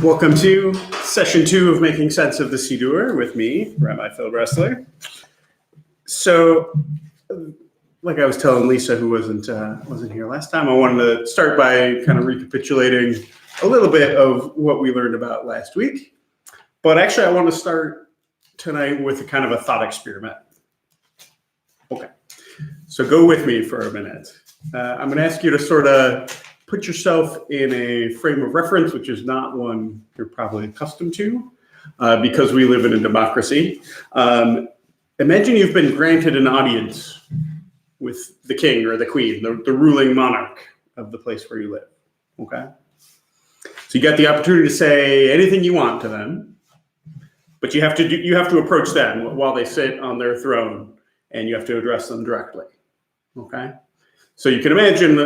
Welcome to session 2 of Making Sense of the Siddur with me, Rabbi Phil Bressler. So, like I was telling Lisa, who wasn't here last time, I wanted to start by kind of recapitulating a little bit of what we learned about last week. But actually, I want to start tonight with a kind of a thought experiment. Okay, so go with me for a minute. I'm going to ask you to sort of put yourself in a frame of reference, which is not one you're probably accustomed to, because we live in a democracy. Imagine you've been granted an audience with the king or the queen, the ruling monarch of the place where you live, okay? So you got the opportunity to say anything you want to them, but you have to approach them while they sit on their throne, and you have to address them directly, okay? So you can imagine,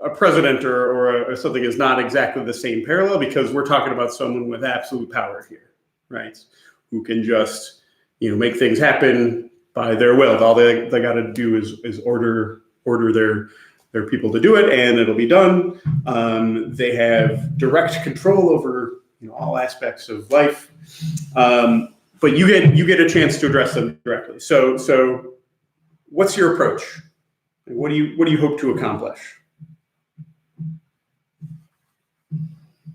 a president or something is not exactly the same parallel, because we're talking about someone with absolute power here, right? Who can just, make things happen by their will. All they got to do is order their people to do it, and it'll be done. They have direct control over all aspects of life, but you get a chance to address them directly. So what's your approach? What do you hope to accomplish?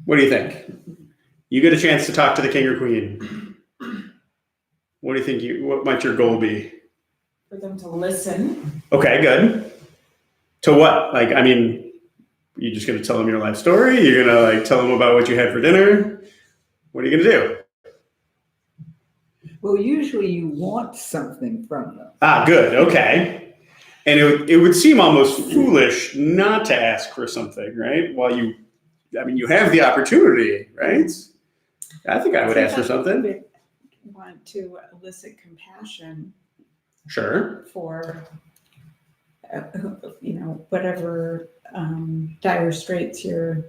What do you think? You get a chance to talk to the king or queen. What do you think? What might your goal be? For them to listen. Okay, good. To what? You just going to tell them your life story? You're going to tell them about what you had for dinner? What are you going to do? Well, usually you want something from them. Good. Okay. And it would seem almost foolish not to ask for something, right? While you have the opportunity, right? I think I would ask for something. Would want to elicit compassion. Sure. For, whatever dire straits you're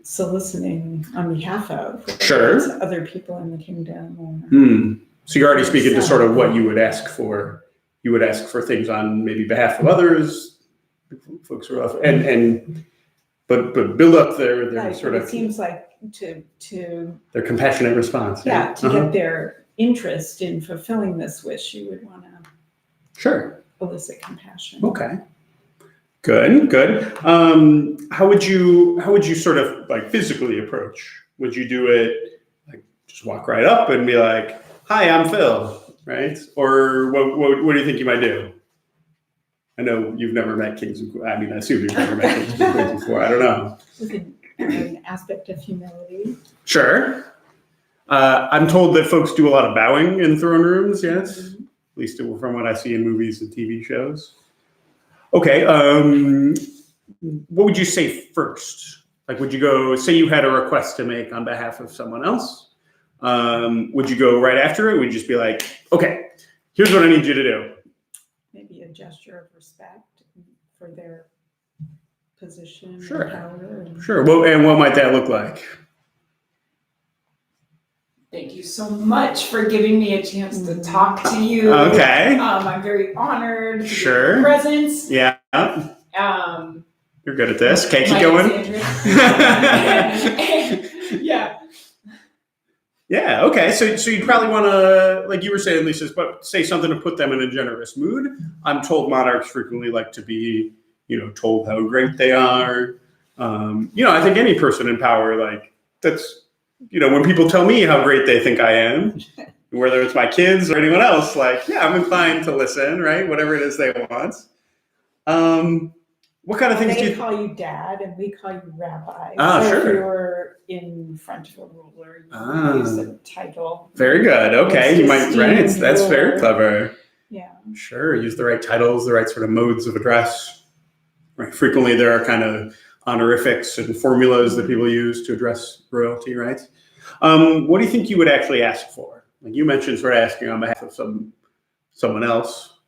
soliciting on behalf of. Sure. Other people in the kingdom. So you're already speaking to sort of what you would ask for. You would ask for things on maybe behalf of others, folks who are but build up their right, sort of. It seems like to their compassionate response. Yeah, to get their interest in fulfilling this wish, you would want to elicit compassion. Okay. Good. How would you sort of physically approach? Would you do it just walk right up and be like, "Hi, I'm Phil," right? Or what do you think you might do? I know you've never met kings and queens. I assume you've never met kings and queens before. I don't know. With an aspect of humility. Sure. I'm told that folks do a lot of bowing in throne rooms, yes? Mm-hmm. At least from what I see in movies and TV shows. Okay. What would you say first? Would you go, say you had a request to make on behalf of someone else? Would you go right after it? Would you just be like, okay, here's what I need you to do? Maybe a gesture of respect for their position and power. Sure. Well, and what might that look like? Thank you so much for giving me a chance to talk to you. Okay. I'm very honored to be in your presence. Yeah. You're good at this. Okay, keep going. Yeah. Yeah, okay. So you'd probably want to, like you were saying, Lisa, but say something to put them in a generous mood. I'm told monarchs frequently like to be, told how great they are. I think any person in power, that's, when people tell me how great they think I am, whether it's my kids or anyone else, I'm inclined to listen, right? Whatever it is they want. What kind of things do you call you dad and we call you rabbi? Sure. If you're in front of a ruler, you use the title. Very good. Okay. You might, right. That's very clever. Yeah. Sure. Use the right titles, the right sort of modes of address. Right. Frequently there are kind of honorifics and formulas that people use to address royalty, right? What do you think you would actually ask for? You mentioned sort of asking on behalf of someone else,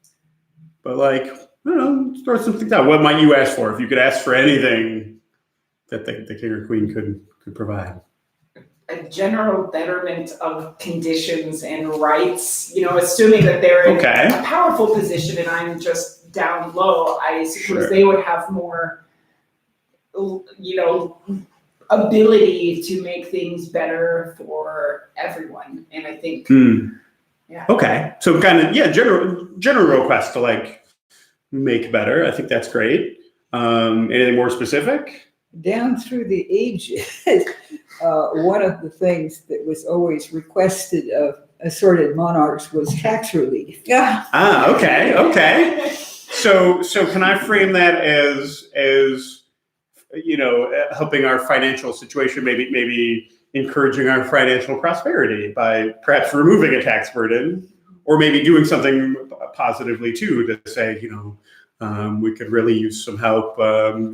but I don't know, start something down. What might you ask for if you could ask for anything that the king or queen could provide? A general betterment of conditions and rights, assuming that they're in a powerful position and I'm just down low, I suppose they would have more, ability to make things better for everyone. And I think, yeah. Okay. So kind of, general request to like make better. I think that's great. Anything more specific? Down through the ages, one of the things that was always requested of assorted monarchs was tax relief. Okay. So can I frame that as helping our financial situation, maybe encouraging our financial prosperity by perhaps removing a tax burden, or maybe doing something positively too to say, we could really use some help.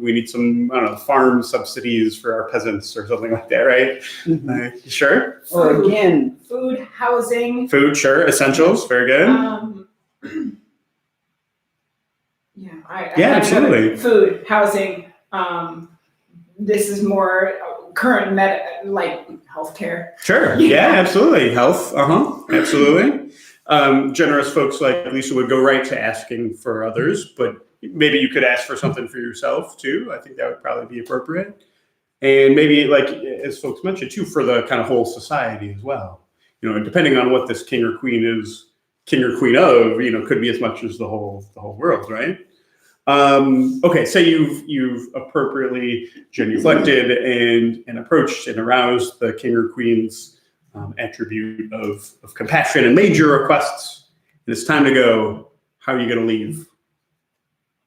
We need some, farm subsidies for our peasants or something like that, right? Mm-hmm. Sure. Or again, food, housing. Food, sure. Essentials, very good. Absolutely. Food, housing. This is more current like healthcare. Sure. Yeah, absolutely. Health. Absolutely. Generous folks like Lisa would go right to asking for others, but maybe you could ask for something for yourself too. I think that would probably be appropriate. And maybe, like as folks mentioned too, for the kind of whole society as well. Depending on what this king or queen is, king or queen of, could be as much as the whole world, right? Okay, say you've appropriately genuflected and approached and aroused the king or queen's attribute of compassion and made your requests, and it's time to go. How are you going to leave?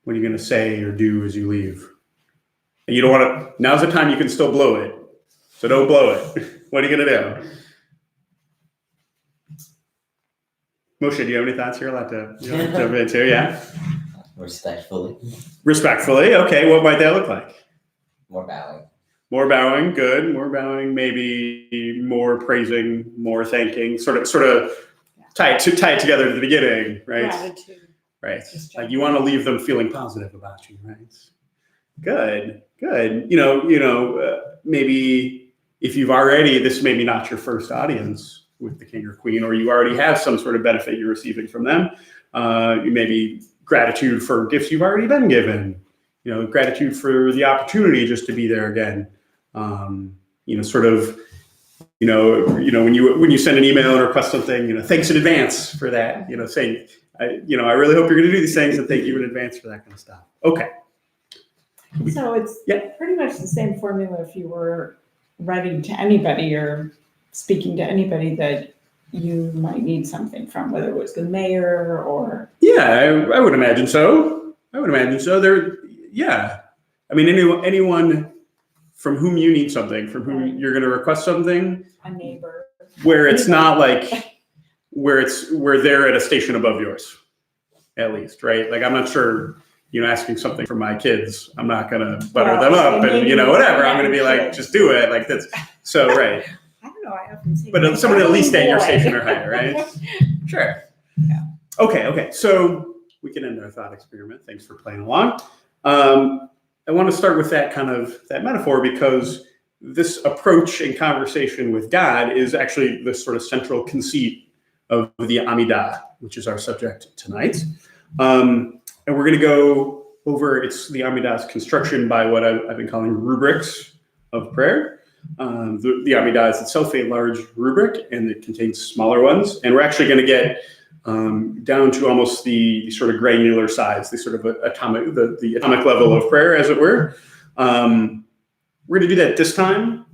What are you going to say or do as you leave? And you don't want to. Now's the time you can still blow it, so don't blow it. What are you going to do? Moshe, do you have any thoughts here? I'd like to jump into, yeah. Respectfully. Okay, what might that look like? More bowing. More bowing, good. More bowing, maybe more praising, more thanking. Sort of tie it together at the beginning, right? Gratitude. Right. Like you want to leave them feeling positive about you, right? Good. Maybe if you've already, this may be not your first audience with the king or queen, or you already have some sort of benefit you're receiving from them. You maybe gratitude for gifts you've already been given. Gratitude for the opportunity just to be there again. When you send an email and request something, thanks in advance for that. Saying, I really hope you're going to do these things, and thank you in advance for that kind of stuff. Okay. So it's pretty much the same formula if you were writing to anybody or speaking to anybody that you might need something from, whether it was the mayor or. Yeah, I would imagine so. Anyone from whom you need something, from whom you're going to request something. A neighbor. Where it's not like where they're at a station above yours, at least, right? Like I'm not sure, asking something from my kids, I'm not going to butter them up and whatever. I'm going to be like, just do it, like this. So right. I don't know. I often see. But someone at least at your station or higher, right? Sure. Yeah. Okay. So we can end our thought experiment. Thanks for playing along. I want to start with that metaphor because this approach and conversation with God is actually the sort of central conceit of the Amidah, which is our subject tonight. And we're going to go over the Amidah's construction by what I've been calling rubrics of prayer. The Amidah is itself a large rubric, and it contains smaller ones. And we're actually going to get down to almost the sort of granular size, the sort of atomic level of prayer, as it were. We're going to do that this time.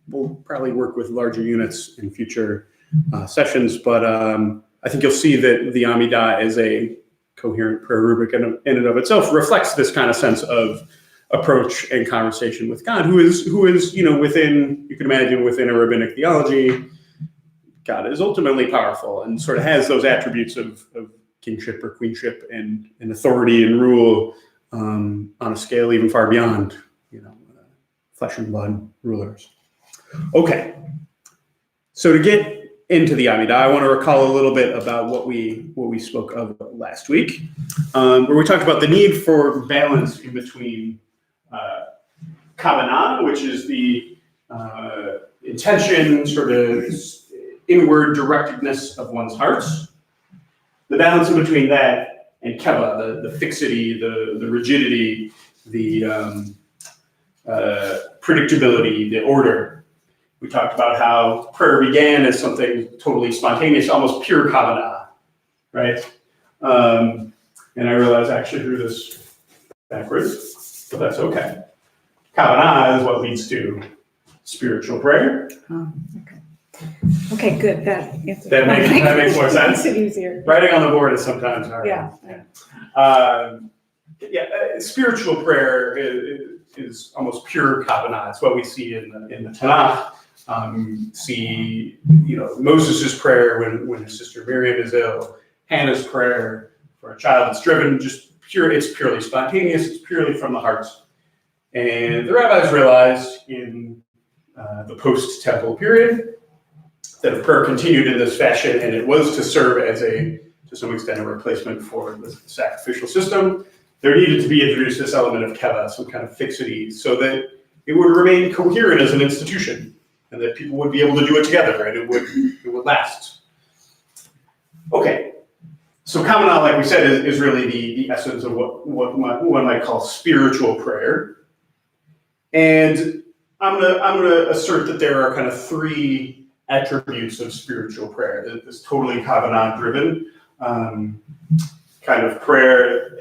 We'll probably work with larger units in future sessions, but I think you'll see that the Amidah as a coherent prayer rubric in and of itself reflects this kind of sense of approach and conversation with God, who is within, you can imagine, within a rabbinic theology, God is ultimately powerful and sort of has those attributes of kingship or queenship and authority and rule on a scale even far beyond, flesh and blood rulers. Okay, so to get into the Amidah, I want to recall a little bit about what we spoke of last week, where we talked about the need for balance in between kavanah, which is the intention, sort of inward directedness of one's hearts, the balance in between that and keva, the fixity, the rigidity, the predictability, the order. We talked about how prayer began as something totally spontaneous, almost pure kavanah, right? And I realize I actually drew this backwards, but that's okay. Kavanah is what leads to spiritual prayer. Oh, okay, good. That makes more sense. Makes it easier. Writing on the board is sometimes hard. Yeah. Spiritual prayer is almost pure kavanah. It's what we see in the Tanakh. See, Moses' prayer when his sister Miriam is ill, Hannah's prayer for a child that's driven, just pure. It's purely spontaneous. It's purely from the heart. And the rabbis realized in the post-temple period that if prayer continued in this fashion, and it was to serve as to some extent, a replacement for the sacrificial system, there needed to be introduced this element of keva, some kind of fixity, so that it would remain coherent as an institution, and that people would be able to do it together, and it would last. Okay, so kavanah, like we said, is really the essence of what one might call spiritual prayer. And I'm gonna assert that there are kind of three attributes of spiritual prayer. This totally kavanah-driven kind of prayer.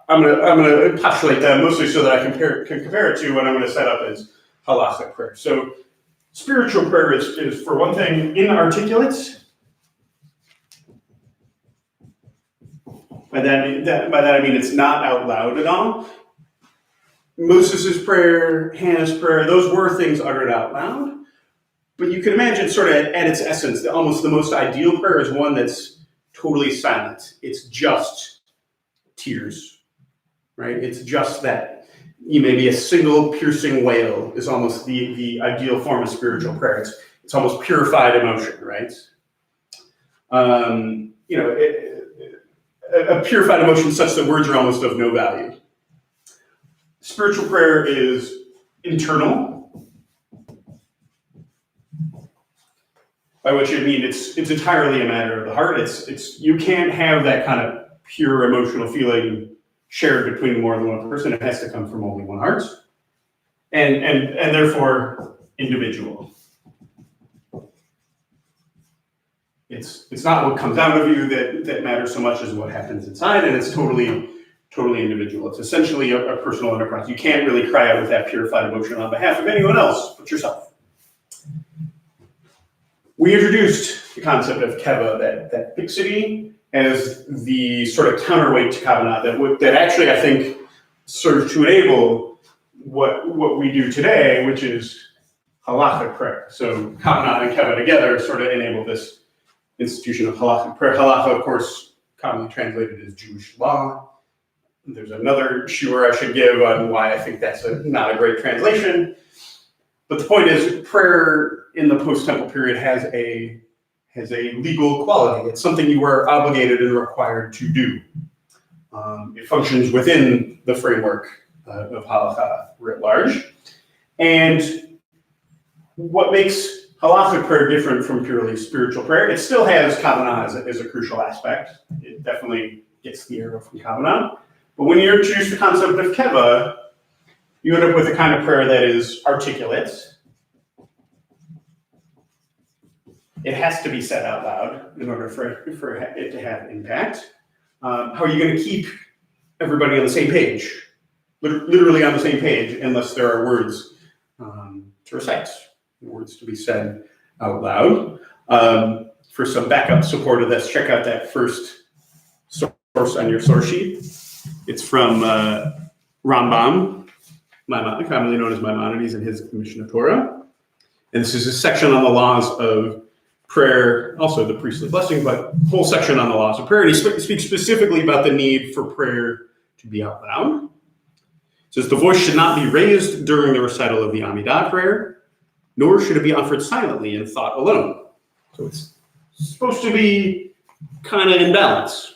I'm gonna postulate that mostly so that I can compare it to what I'm gonna set up as halachic prayer. So spiritual prayer is for one thing inarticulate. By that I mean it's not out loud at all. Moses' prayer, Hannah's prayer, those were things uttered out loud. But you can imagine sort of at its essence, almost the most ideal prayer is one that's totally silent. It's just tears, right? It's just that. Maybe a single piercing wail is almost the ideal form of spiritual prayer. It's almost purified emotion, right? A purified emotion such that words are almost of no value. Spiritual prayer is internal, by which I mean it's entirely a matter of the heart. It's you can't have that kind of pure emotional feeling shared between more than one person. It has to come from only one heart, and therefore individual. It's not what comes out of you that matters so much as what happens inside, and it's totally individual. It's essentially a personal enterprise. You can't really cry out with that purified emotion on behalf of anyone else but yourself. We introduced the concept of keva, that fixity, as the sort of counterweight to kavanah that actually I think serves to enable what we do today, which is halachic prayer. So kavanah and keva together sort of enable this institution of halachic prayer. Halacha, of course, commonly translated as Jewish law. There's another shiur I should give on why I think that's not a great translation. But the point is, prayer in the post-temple period has a legal quality. It's something you are obligated and required to do. It functions within the framework of halakha writ large. And what makes halachic prayer different from purely spiritual prayer, it still has kavanah as a crucial aspect. It definitely gets the arrow from kavanah. But when you introduce the concept of keva, you end up with a kind of prayer that is articulate. It has to be said out loud in order for it to have impact. How are you going to keep everybody on the same page? Literally on the same page, unless there are words to recite, words to be said out loud. For some backup support of this, check out that first source on your source sheet. It's from Rambam, commonly known as Maimonides, in his Mishnah Torah. And this is a section on the laws of prayer, also the priestly blessing, but whole section on the laws of prayer. And he speaks specifically about the need for prayer to be out loud. It says the voice should not be raised during the recital of the Amidah prayer, nor should it be offered silently in thought alone. So it's supposed to be kind of in balance.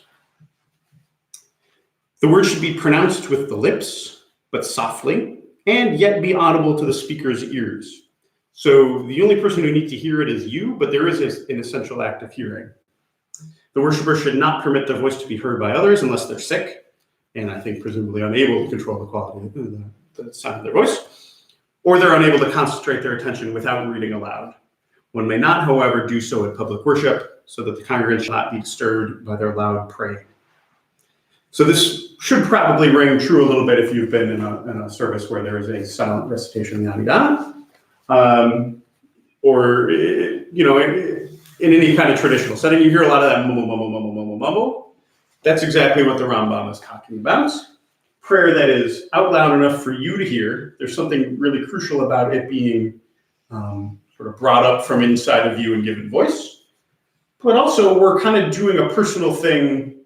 The word should be pronounced with the lips, but softly, and yet be audible to the speaker's ears. So the only person who needs to hear it is you, but there is an essential act of hearing. The worshiper should not permit their voice to be heard by others unless they're sick, and I think presumably unable to control the quality the sound of their voice, or they're unable to concentrate their attention without reading aloud. One may not, however, do so at public worship, so that the congregants shall not be disturbed by their loud praying. So this should probably ring true a little bit if you've been in a service where there is a silent recitation of the Amidah, or in any kind of traditional setting. You hear a lot of that mumble, mumble, mumble, mumble, mumble. That's exactly what the Rambam is talking about. Prayer that is out loud enough for you to hear. There's something really crucial about it being sort of brought up from inside of you and given voice. But also, we're kind of doing a personal thing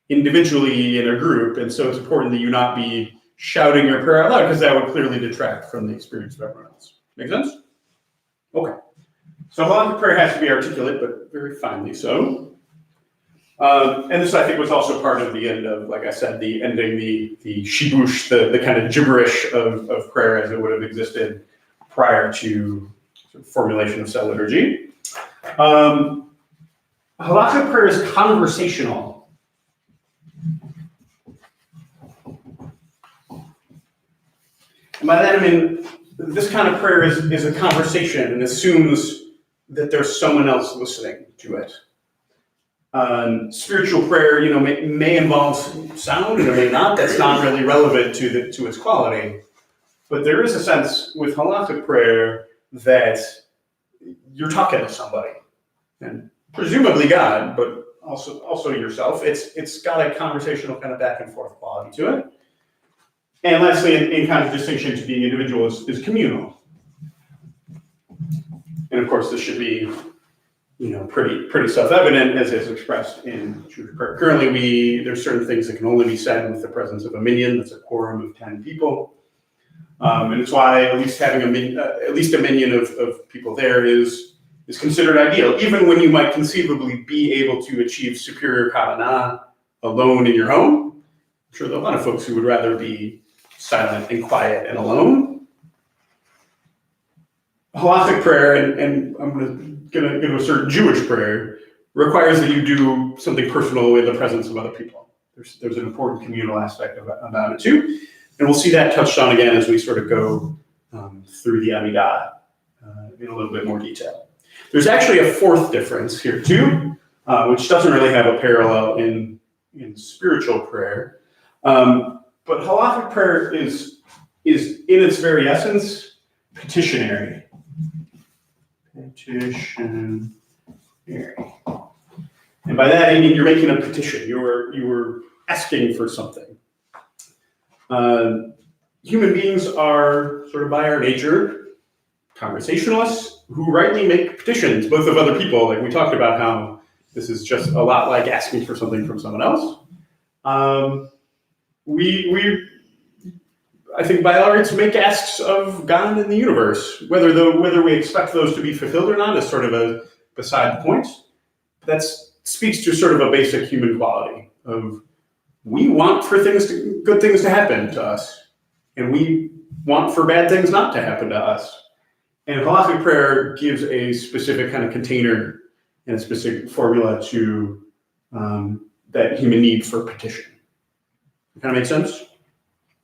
individually in a group, and so it's important that you not be shouting your prayer out loud, because that would clearly detract from the experience of everyone else. Make sense? Okay. So halakhic prayer has to be articulate, but very finely so. And this, I think, was also part of the end of, like I said, the ending the shibush, the kind of gibberish of prayer as it would have existed prior to sort of formulation of cell liturgy. Halakhic prayer is conversational. And by that I mean, this kind of prayer is a conversation and assumes that there's someone else listening to it. Spiritual prayer, may involve sound, and it may not. That's not really relevant to its quality. But there is a sense with halakhic prayer that you're talking to somebody, and presumably God, but also yourself. It's got a conversational kind of back and forth quality to it. And lastly, in kind of distinction to being individual, is communal. And of course, this should be pretty self-evident as is expressed in Jewish prayer. Currently, there's certain things that can only be said with the presence of a minyan. That's a quorum of 10 people. And it's why at least having at least a minyan of people there is considered ideal, even when you might conceivably be able to achieve superior kavanah alone in your home. I'm sure there are a lot of folks who would rather be silent and quiet and alone. Halakhic prayer, and I'm going to assert Jewish prayer, requires that you do something personal in the presence of other people. There's an important communal aspect about it too. And we'll see that touched on again as we sort of go through the Amidah in a little bit more detail. There's actually a fourth difference here too, which doesn't really have a parallel in spiritual prayer. But halakhic prayer is in its very essence petitionary. Petitionary. And by that I mean you're making a petition. You were asking for something. Human beings are, sort of by our nature, conversationalists who rightly make petitions, both of other people. Like we talked about how this is just a lot like asking for something from someone else. I think by our rights make asks of God and the universe. Whether we expect those to be fulfilled or not is sort of beside the point. That speaks to sort of a basic human quality of we want for good things to happen to us, and we want for bad things not to happen to us. And halakhic prayer gives a specific kind of container and a specific formula to that human need for petition. Kind of make sense?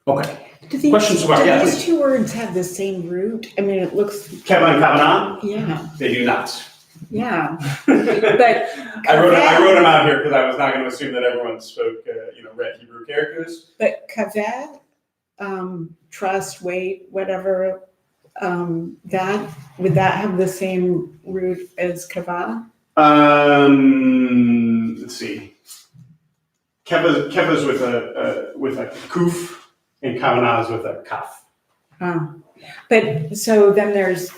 Okay. Questions about these two words have the same root? I mean, it looks. Keva and kavanah? Yeah. They do not. Yeah. But I wrote them out here because I was not going to assume that everyone spoke, read Hebrew characters. But kaveh, trust, wait, whatever, that would that have the same root as kavah? Let's see. Keva's with a kuf, and kavanah is with a kaf. But so then there's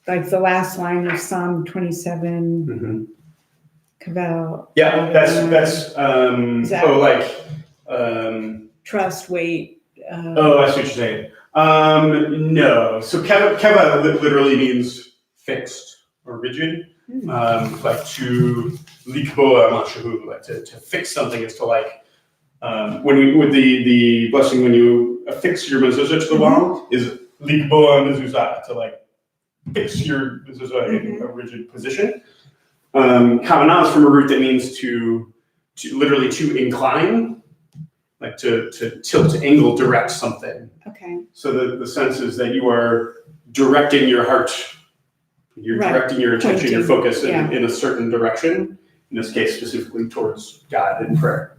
like the last line of Psalm 27, Kavel. Yeah, that's trust, wait. I see what you're saying. No, so keva literally means fixed or rigid. Like to likboa mashahu, like to fix something is to with the blessing when you affix your mezuzah to the wall is likboa mezuzah, to fix your mezuzah in a rigid position. Kavanah is from a root that means to literally to incline. like to tilt, angle, direct something. Okay. So the sense is that you are directing your heart, you're Right. directing your attention, your Pointing, focus yeah. in a certain direction, in this case specifically towards God in prayer.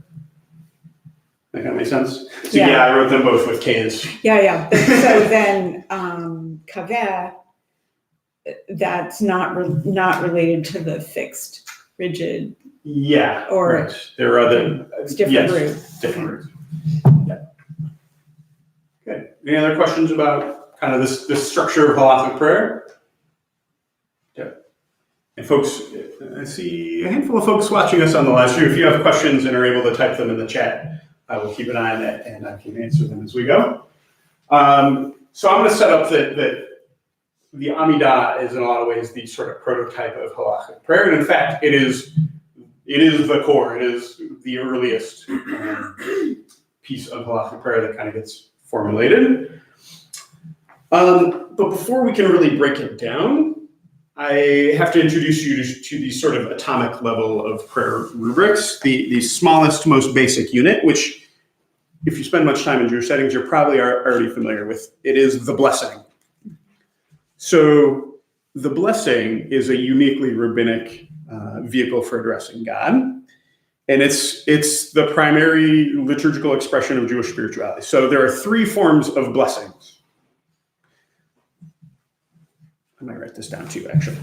Make that make sense? So Yeah. I wrote them both with K's. Yeah. So then, kaveh, that's not related to the fixed, rigid. Yeah. Or- right. There are other. It's different yes, root. different root. Yeah. Okay. Any other questions about kind of this structure of halachic prayer? Yeah. And folks, I see a handful of folks watching us on the live stream. If you have questions and are able to type them in the chat, I will keep an eye on that and I can answer them as we go. So I'm going to set up that the Amidah is in a lot of ways the sort of prototype of halachic prayer. And in fact, it is the core. It is the earliest piece of halachic prayer that kind of gets formulated. But before we can really break it down, I have to introduce you to the sort of atomic level of prayer rubrics, the smallest, most basic unit, which if you spend much time in Jewish settings, you're probably already familiar with. It is the blessing. So the blessing is a uniquely rabbinic vehicle for addressing God. And it's the primary liturgical expression of Jewish spirituality. So there are three forms of blessings. I might write this down too, actually.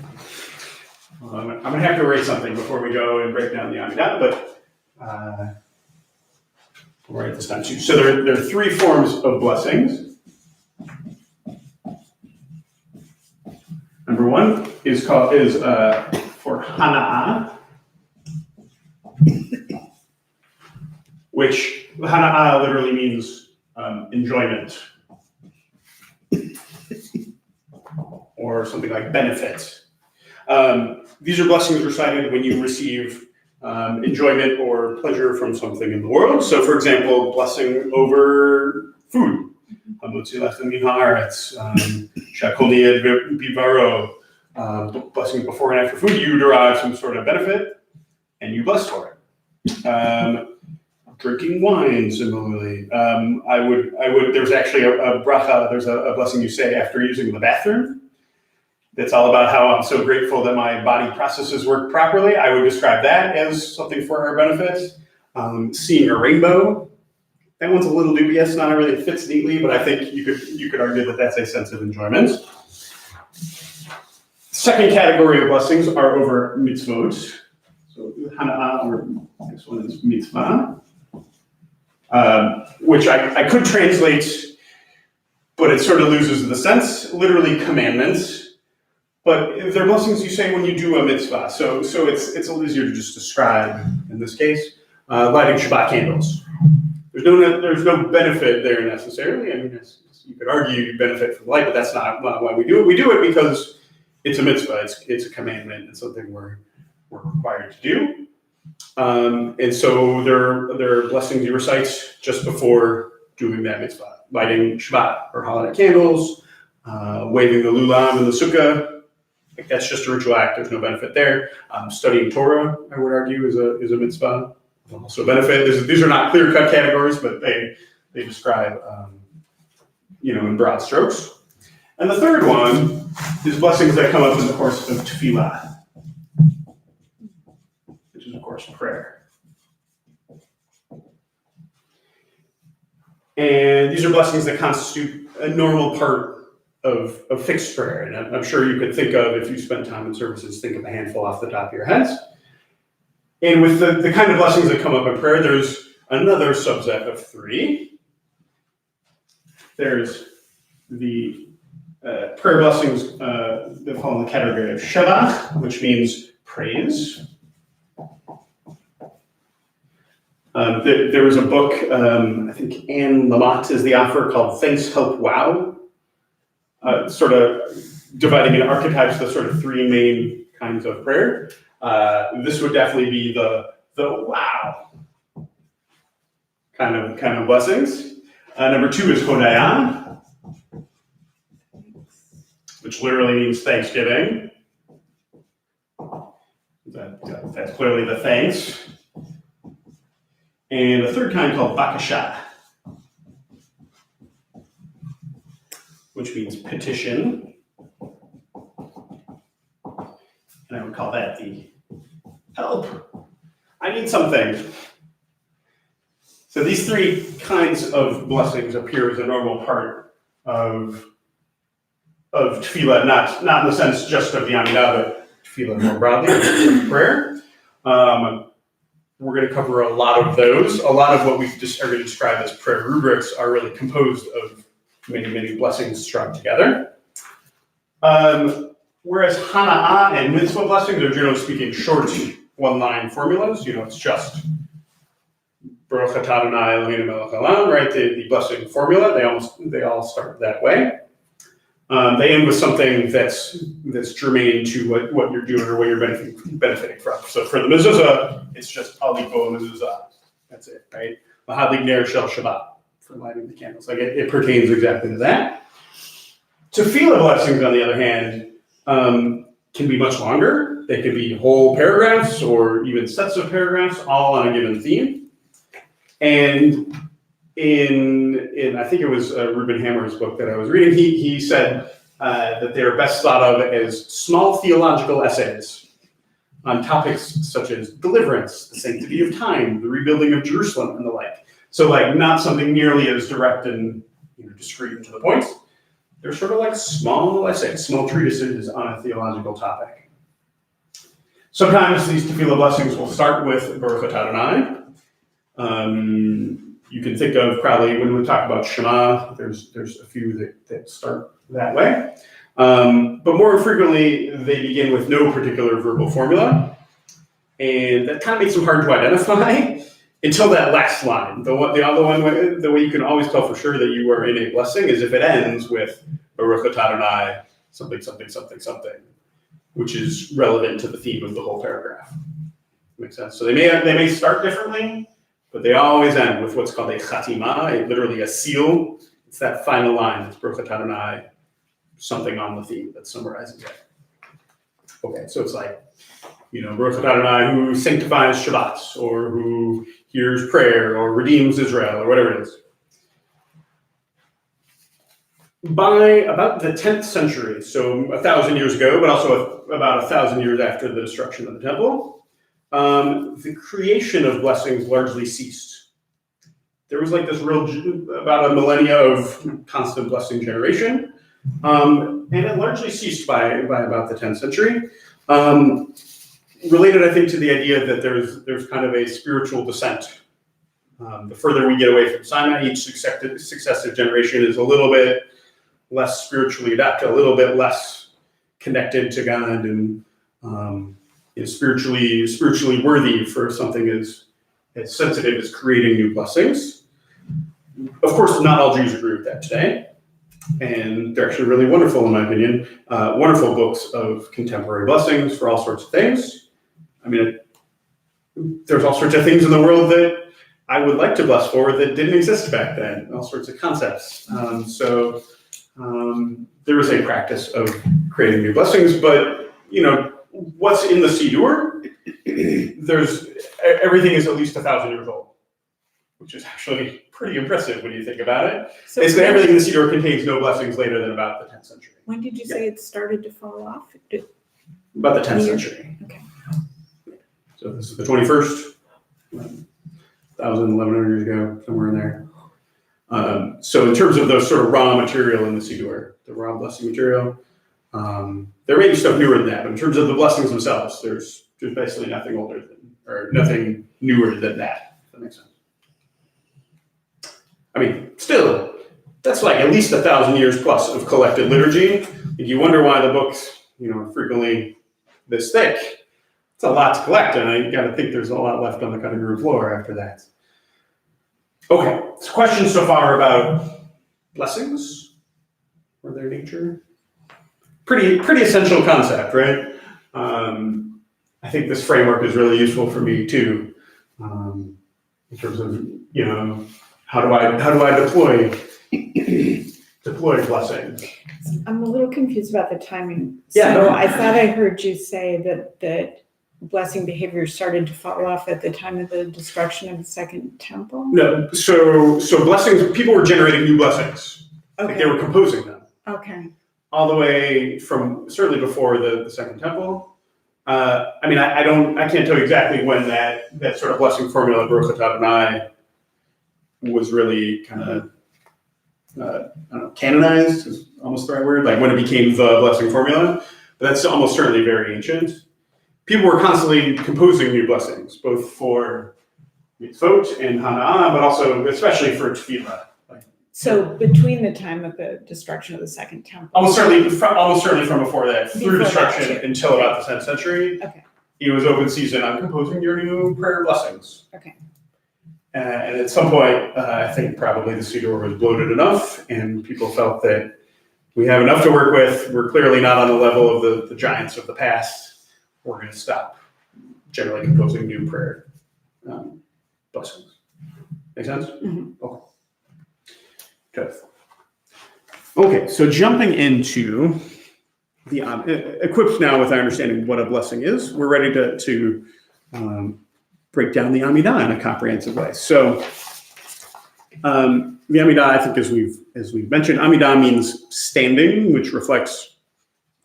I'm going to have to erase something before we go and break down the Amidah, but I'll write this down too. So there are three forms of blessings. Number one is for Hana'ah, which Hana'ah literally means enjoyment, or something like benefit. These are blessings recited when you receive enjoyment or pleasure from something in the world. So, for example, blessing over food. Blessing before and after food, you derive some sort of benefit, and you bless for it. Drinking wine, similarly. There's actually a bracha, there's a blessing you say after using the bathroom. That's all about how I'm so grateful that my body processes work properly. I would describe that as something for our benefit. Seeing a rainbow, that one's a little dubious, not really fits neatly, but I think you could argue that that's a sense of enjoyment. Second category of blessings are over mitzvot. So Hana'ah, or next one is mitzvah, which I could translate, but it sort of loses the sense, literally commandments. But they're blessings you say when you do a mitzvah. So it's a little easier to just describe in this case. Lighting Shabbat candles. There's no benefit there necessarily. I mean, you could argue you benefit from light, but that's not why we do it. We do it because it's a mitzvah. It's a commandment. It's something we're required to do. And so there are blessings you recite just before doing that mitzvah. Lighting Shabbat or holiday candles, waving the lulam in the sukkah. That's just a ritual act. There's no benefit there. Studying Torah, I would argue, is a mitzvah. Also benefit. These are not clear-cut categories, but they describe, in broad strokes. And the third one is blessings that come up in the course of tefillah, which is, of course, prayer. And these are blessings that constitute a normal part of fixed prayer. And I'm sure you could think of, if you spend time in services, think of a handful off the top of your heads. And with the kind of blessings that come up in prayer, there's another subset of three. There's the prayer blessings that fall in the category of Shabbat, which means praise. There was a book, I think Anne Lamott is the author, called Thanks, Help, Wow. Sort of dividing into archetypes, the sort of three main kinds of prayer. This would definitely be the wow kind of blessings. Number two is Hodayah, which literally means thanksgiving. That's clearly the thanks. and a third kind called bakasha, which means petition. And I would call that the help. I need something. So these three kinds of blessings appear as a normal part of tefillah, not in the sense just of the Amidah, but tefillah more broadly, prayer. We're going to cover a lot of those. A lot of what we are going to describe as prayer rubrics are really composed of many, many blessings strung together. Whereas hana'ah and mitzvah blessings are generally speaking short one-line formulas. It's just Baruch atah Adonai Eloheinu melech haolam, right? The blessing formula. They all start that way. They end with something that's germane to what you're doing or what you're benefiting from. So for the mezuzah, it's just al lipo mezuzah. That's it, right? Lahadlik ner shel Shabbat, for lighting the candles. Like it pertains exactly to that. Tefillah blessings, on the other hand, can be much longer. They could be whole paragraphs or even sets of paragraphs, all on a given theme. And in I think it was Reuben Hammer's book that I was reading, he said that they're best thought of as small theological essays on topics such as deliverance, the sanctity of time, the rebuilding of Jerusalem, and the like. So like not something nearly as direct and discreet and to the point. They're sort of like small essays, small treatises on a theological topic. Sometimes these tefillah blessings will start with Baruch atah Adonai. You can think of probably when we talk about Shema, there's a few that start that way. But more frequently, they begin with no particular verbal formula. And that kind of makes them hard to identify until that last line. The way you can always tell for sure that you are in a blessing is if it ends with Baruch atah Adonai, something, something, something, something, which is relevant to the theme of the whole paragraph. Makes sense? So they may start differently, but they always end with what's called a chatima, literally a seal. It's that final line. It's Baruch atah Adonai, something on the theme that summarizes it. Okay, so it's like, Baruch atah Adonai who sanctifies Shabbat, or who hears prayer, or redeems Israel, or whatever it is. By about the 10th century, so 1,000 years ago, but also about 1,000 years after the destruction of the temple, the creation of blessings largely ceased. There was like this about a millennia of constant blessing generation, and it largely ceased by about the 10th century. Related, I think, to the idea that there's kind of a spiritual descent. The further we get away from Sinai, each successive generation is a little bit less spiritually adapted, a little bit less connected to God, and is spiritually worthy for something as sensitive as creating new blessings. Of course, not all Jews agree with that today, and they're actually really wonderful, in my opinion. Wonderful books of contemporary blessings for all sorts of things. I mean, there's all sorts of things in the world that I would like to bless for that didn't exist back then, all sorts of concepts. There is a practice of creating new blessings, but what's in the Siddur? Everything is at least 1,000 years old, which is actually pretty impressive when you think about it. So Basically, everything in the Siddur contains no blessings later than about the 10th century. when did you say it started to fall off? About the 10th century. Okay. So this is the 21st, 1,100 years ago, somewhere in there. So in terms of the sort of raw material in the Siddur, the raw blessing material, there may be stuff newer than that, but in terms of the blessings themselves, there's basically nothing older than, or nothing newer than that, if that makes sense. I mean, still, that's like at least 1,000 years plus of collected liturgy. If you wonder why the books, are frequently this thick, it's a lot to collect, and I got to think there's a lot left on the cutting room floor after that. Okay, so questions so far about blessings or their nature? Pretty essential concept, right? I think this framework is really useful for me too, in terms of how do I deploy blessing? I'm a little confused about the timing. Yeah, So no. I thought I heard you say that blessing behavior started to fall off at the time of the destruction of the Second Temple? No, so blessings, people were generating new blessings. Like they Okay, were composing them. okay, All the way from certainly before the Second Temple. I can't tell you exactly when that sort of blessing formula, Baruch atah Adonai, was really kind of, canonized is almost the right word, like when it became the blessing formula. But that's almost certainly very ancient. People were constantly composing new blessings, both for mitzvot and hana'ah, but also especially for tefillah. so between the time of the destruction of the Second Temple? Almost certainly from before that, through Before that, destruction too. until about the 10th century. Okay. It was open season on composing your new prayer blessings. Okay. And at some point, I think probably the Siddur was bloated enough, and people felt that we have enough to work with. We're clearly not on the level of the giants of the past. We're going to stop generally composing new prayer blessings. Make sense? Mhm. Okay. Good. Okay, so jumping into the equipped now with our understanding of what a blessing is, we're ready to break down the Amidah in a comprehensive way. So the Amidah, I think, as we've mentioned, Amidah means standing, which reflects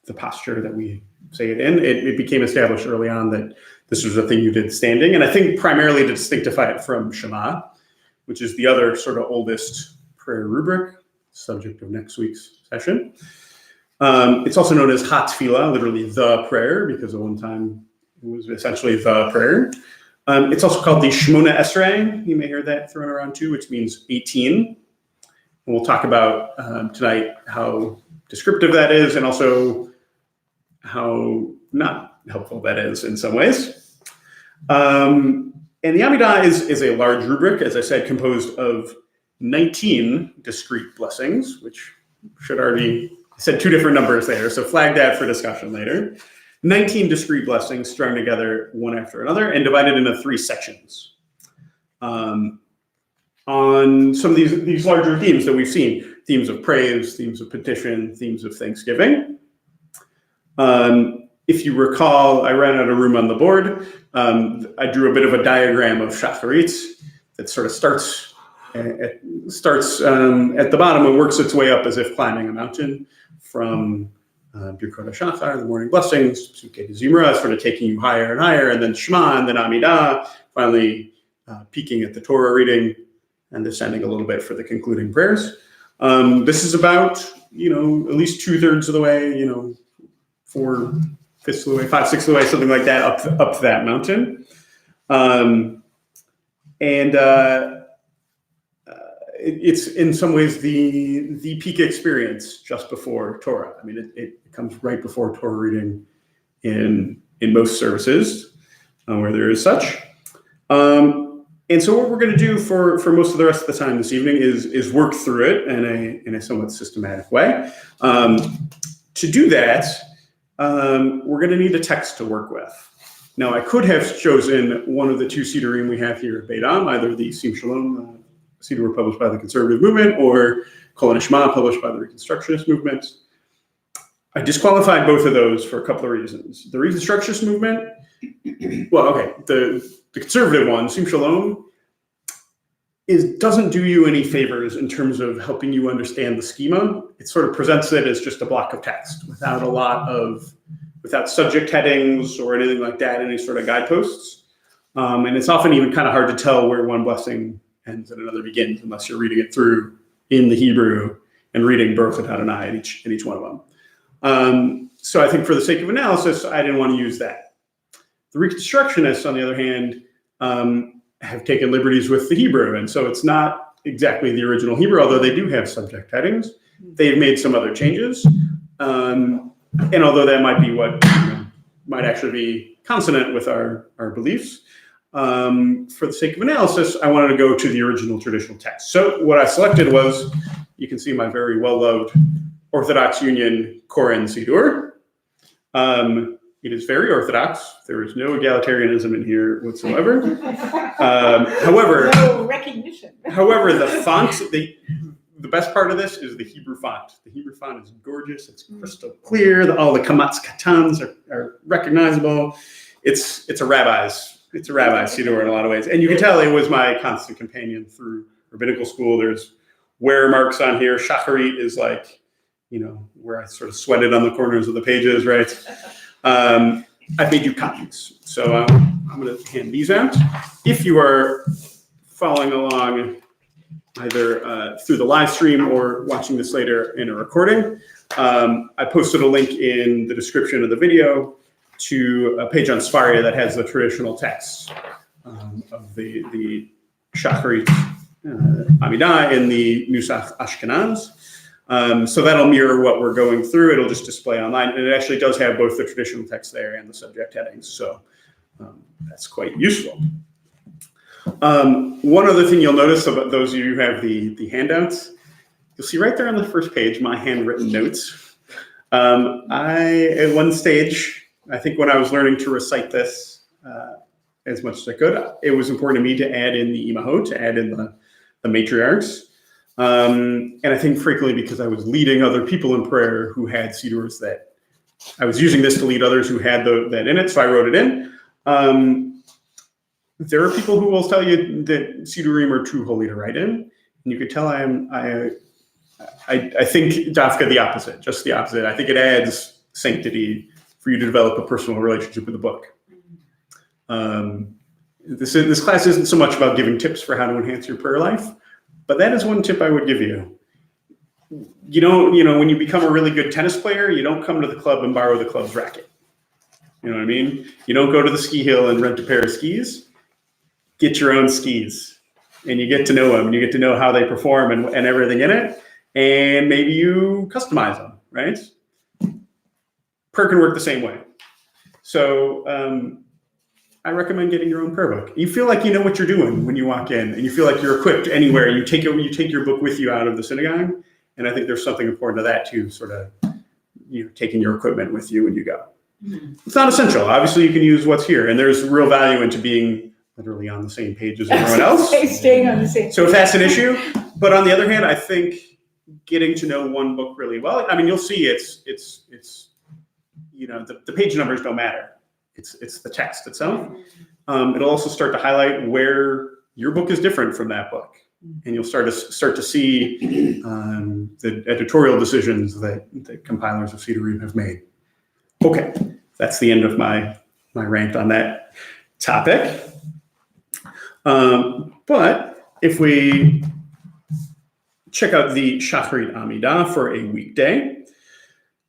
the posture that we say it in. It became established early on that this was a thing you did standing, and I think primarily to distinctify it from Shema, which is the other sort of oldest prayer rubric, subject of next week's session. It's also known as Hatfilah, literally the prayer, because at one time it was essentially the prayer. It's also called the Shmona Esrei. You may hear that thrown around too, which means 18. And we'll talk about tonight how descriptive that is and also how not helpful that is in some ways. And the Amidah is a large rubric, as I said, composed of 19 discrete blessings, which should already said two different numbers there, so flag that for discussion later. 19 discrete blessings strung together one after another and divided into 3 sections. On some of these larger themes that we've seen, themes of praise, themes of petition, themes of thanksgiving. If you recall, I ran out of room on the board. I drew a bit of a diagram of Shacharit that sort of starts at the bottom and works its way up as if climbing a mountain from Birkot HaShachar, the morning blessings, Psukei Zimra, sort of taking you higher and higher, and then Shema, and then Amidah, finally peaking at the Torah reading and descending a little bit for the concluding prayers. This is about, at least 2/3 of the way, 4/5 of the way, 5/6 of the way, something like that, up to that mountain. It's in some ways the peak experience just before Torah. I mean, it comes right before Torah reading in most services where there is such. And so what we're going to do for most of the rest of the time this evening is work through it in a somewhat systematic way. To do that, we're going to need a text to work with. Now, I could have chosen one of the 2 Siddurim we have here at Beit Am, either the Sim Shalom Siddur published by the Conservative Movement or Kol Nishma published by the Reconstructionist Movement. I disqualified both of those for a couple of reasons. The Reconstructionist Movement, the conservative one, Sim Shalom, doesn't do you any favors in terms of helping you understand the schema. It sort of presents it as just a block of text without subject headings or anything like that, any sort of guideposts. And it's often even kind of hard to tell where one blessing ends and another begins unless you're reading it through in the Hebrew and reading Baruch atah Adonai in each one of them. So I think for the sake of analysis, I didn't want to use that. The Reconstructionists, on the other hand, have taken liberties with the Hebrew, and so it's not exactly the original Hebrew, although they do have subject headings. They've made some other changes, and although that might be what might actually be consonant with our beliefs, for the sake of analysis, I wanted to go to the original traditional text. So what I selected was, you can see my very well-loved Orthodox Union Koran Siddur. It is very orthodox. There is no egalitarianism in here whatsoever. However, no recognition. However, the font, the best part of this is the Hebrew font. The Hebrew font is gorgeous. It's crystal clear. All the kamatz katans are recognizable. it's a rabbi's siddur in a lot of ways. And you can tell it was my constant companion through rabbinical school. There's wear marks on here. Shacharit is like, where I sort of sweated on the corners of the pages, right? I've made you copies. So I'm going to hand these out. If you are following along either through the live stream or watching this later in a recording, I posted a link in the description of the video to a page on Svaria that has the traditional text of the Shacharit Amidah in the Nusach Ashkenaz. So that'll mirror what we're going through. It'll just display online. And it actually does have both the traditional text there and the subject headings. So that's quite useful. One other thing you'll notice about those of you who have the handouts, you'll see right there on the first page, my handwritten notes. At one stage, I think when I was learning to recite this as much as I could, it was important to me to add in the imahot, to add in the matriarchs. And I think frequently because I was leading other people in prayer who had siddurs that I was using this to lead others who had that in it, so I wrote it in. There are people who will tell you that siddurim are too holy to write in, and you could tell I think dafka the opposite, just the opposite. I think it adds sanctity for you to develop a personal relationship with the book. This class isn't so much about giving tips for how to enhance your prayer life, but that is one tip I would give you. You don't, when you become a really good tennis player, you don't come to the club and borrow the club's racket. You know what I mean? You don't go to the ski hill and rent a pair of skis. Get your own skis, and you get to know them, and you get to know how they perform and everything in it, and maybe you customize them, right? Prayer can work the same way. So I recommend getting your own prayer book. You feel like you know what you're doing when you walk in, and you feel like you're equipped anywhere. You take your book with you out of the synagogue, and I think there's something important to that too, sort of taking your equipment with you when you go. Mm-hmm. It's not essential. Obviously, you can use what's here, and there's real value into being literally on the same page as everyone else. Staying on the same. So if that's an issue, but on the other hand, I think getting to know one book really well. I mean, you'll see it's the page numbers don't matter. It's the text itself. It'll also start to highlight where your book is different from that book, and you'll start to see the editorial decisions that the compilers of Siddurim have made. Okay, that's the end of my rant on that topic. But if we check out the Shacharit Amidah for a weekday,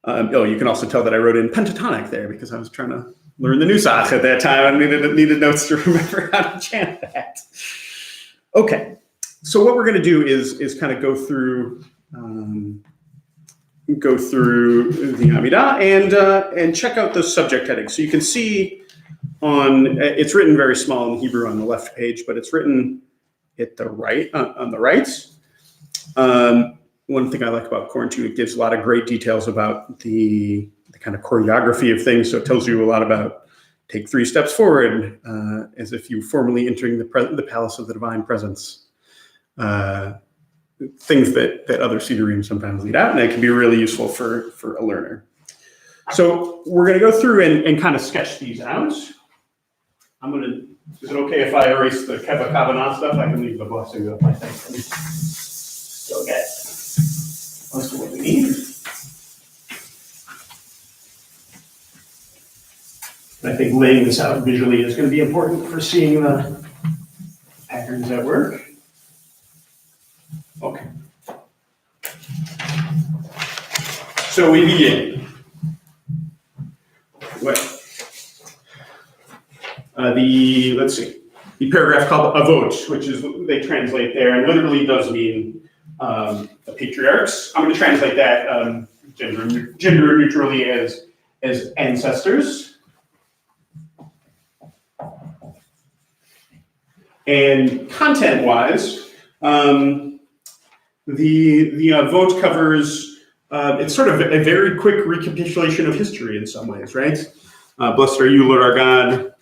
you can also tell that I wrote in pentatonic there because I was trying to learn the Nusach at that time. I needed notes to remember how to chant that. Okay, so what we're going to do is kind of go through the Amidah and check out the subject headings. So you can see it's written very small in Hebrew on the left page, but it's written at the right on the right. One thing I like about Korn too, it gives a lot of great details about the kind of choreography of things. So it tells you a lot about take 3 steps forward, as if you formally entering the palace of the divine presence. Things that other Siddurim sometimes lead out, and it can be really useful for a learner. So we're going to go through and kind of sketch these out. Is it okay if I erase the Keva Kavanah stuff? I can leave the blessing up, I think. Still get most of what we need. I think laying this out visually is going to be important for seeing the patterns at work. Okay. So we begin with the paragraph called avot, which is they translate there, and literally does mean the patriarchs. I'm going to translate that gender neutrally as ancestors. And content-wise, the avot covers it's sort of a very quick recapitulation of history in some ways, right? Blessed are you, Lord our God,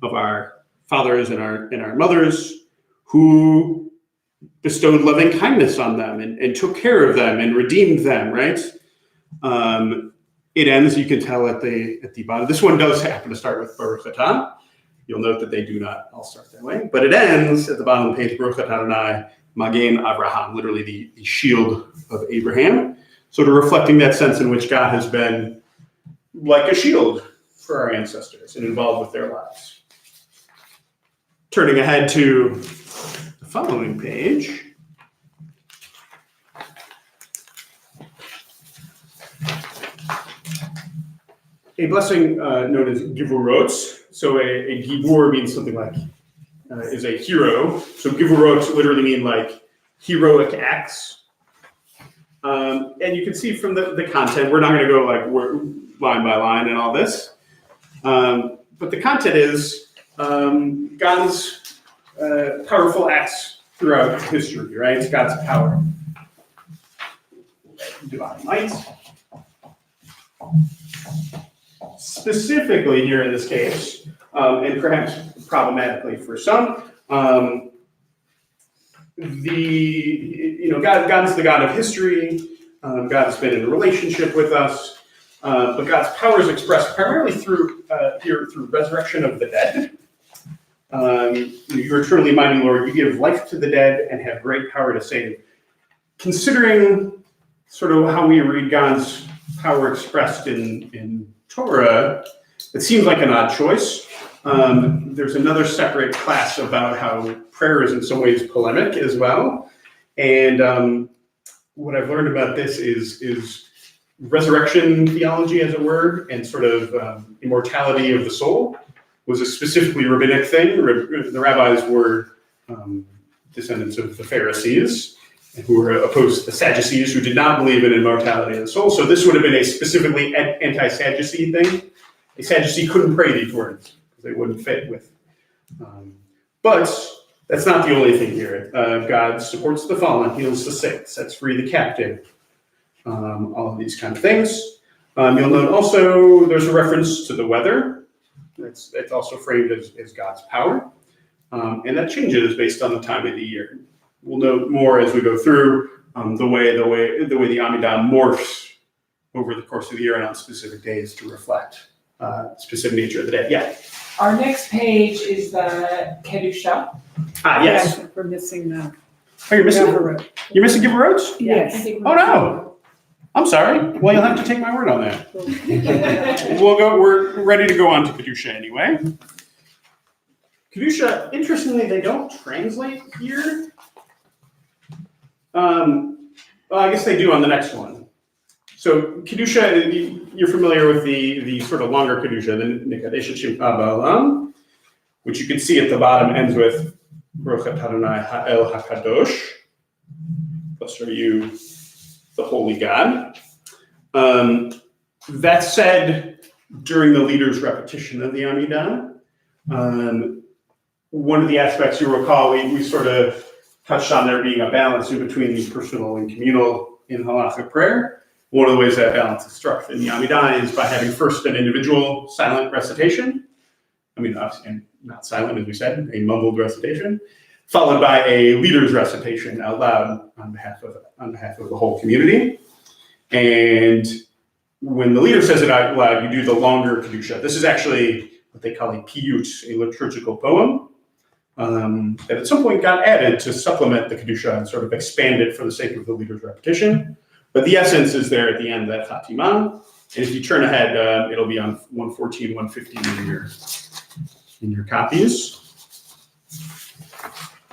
of our fathers and our mothers, who bestowed loving kindness on them and took care of them and redeemed them, right? it ends, you can tell at the bottom. This one does happen to start with Baruch Atah. You'll note that they do not all start that way, but it ends at the bottom of the page, Baruch Atah Adonai Magen Avraham, literally the shield of Abraham. Sort of reflecting that sense in which God has been like a shield for our ancestors and involved with their lives. Turning ahead to the following page. A blessing known as Givurot. So a Gibur means something like, is a hero. So Givurot literally mean like heroic acts. And you can see from the content, we're not going to go like line by line and all this. But the content is God's powerful acts throughout history, right? It's God's power. Divine might. Specifically here in this case, and perhaps problematically for some, God is the God of history. God has been in a relationship with us, but God's power is expressed primarily through resurrection of the dead. You are eternally mighty, Lord. You give life to the dead and have great power to save. Considering sort of how we read God's power expressed in Torah, it seems like an odd choice. There's another separate class about how prayer is in some ways polemic as well. And what I've learned about this is resurrection theology, as it were, and sort of immortality of the soul was a specifically rabbinic thing. The rabbis were descendants of the Pharisees, who were opposed to the Sadducees, who did not believe in immortality of the soul. So this would have been a specifically anti-Sadducee thing. A Sadducee couldn't pray these words because they wouldn't fit with. But that's not the only thing here. God supports the fallen, heals the sick, sets free the captive. All of these kind of things. You'll note also there's a reference to the weather. It's also framed as God's power. And that changes based on the time of the year. We'll note more as we go through the way the Amidah morphs over the course of the year and on specific days to reflect specific nature of the day. Yeah. Our next page is the Kedusha. Yes. We're missing the. Oh, you're missing Givurot. You're missing Givurot? Yes. Oh no. I'm sorry. Well, you'll have to take my word on that. We're ready to go on to Kedusha anyway. Kedusha, interestingly, they don't translate here. Well, I guess they do on the next one. So Kedusha, you're familiar with the sort of longer Kedusha, the Nikadesh Shimcha Ba'olam, which you can see at the bottom ends with Baruch Atah Adonai Ha'el HaKadosh. Blessed are you, the holy God. That said, during the leader's repetition of the Amidah, one of the aspects you recall, we sort of touched on there being a balance in between the personal and communal in halachic prayer. One of the ways that balance is struck in the Amidah is by having first an individual silent recitation. I mean, not silent, as we said, a mumbled recitation, followed by a leader's recitation out loud on behalf of the whole community. And when the leader says it out loud, you do the longer Kedusha. This is actually what they call a piyut, a liturgical poem, that at some point got added to supplement the Kedusha and sort of expand it for the sake of the leader's repetition. But the essence is there at the end, that Chatimah. And if you turn ahead, it'll be on 114, 115 in your copies.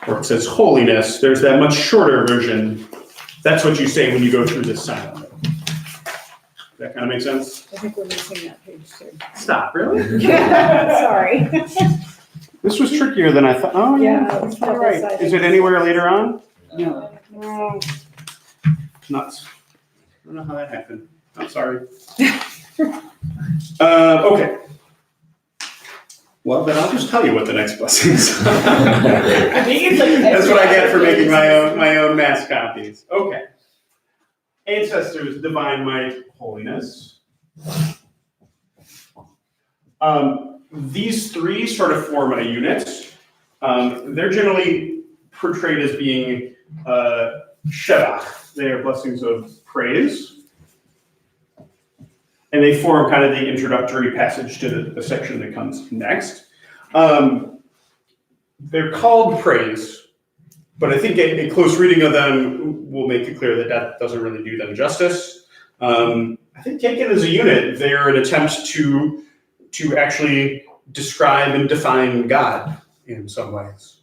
Where it says holiness, there's that much shorter version. That's what you say when you go through this silent. Does that kind of make sense? I think we're missing that page too. Stop, really? Sorry. This was trickier than I thought. Oh, Yeah, it was all right. double-sided. Is it anywhere later on? No. Nuts. I don't know how that happened. I'm sorry. Okay. Well, then I'll just tell you what the next blessing is. That's what I get for making my own mass copies. Okay. Ancestors, divine might, holiness. These three sort of form a unit. They're generally portrayed as being shevach. They are blessings of praise. and they form kind of the introductory passage to the section that comes next. They're called praise, but I think a close reading of them will make it clear that that doesn't really do them justice. I think taken as a unit, they're an attempt to actually describe and define God in some ways.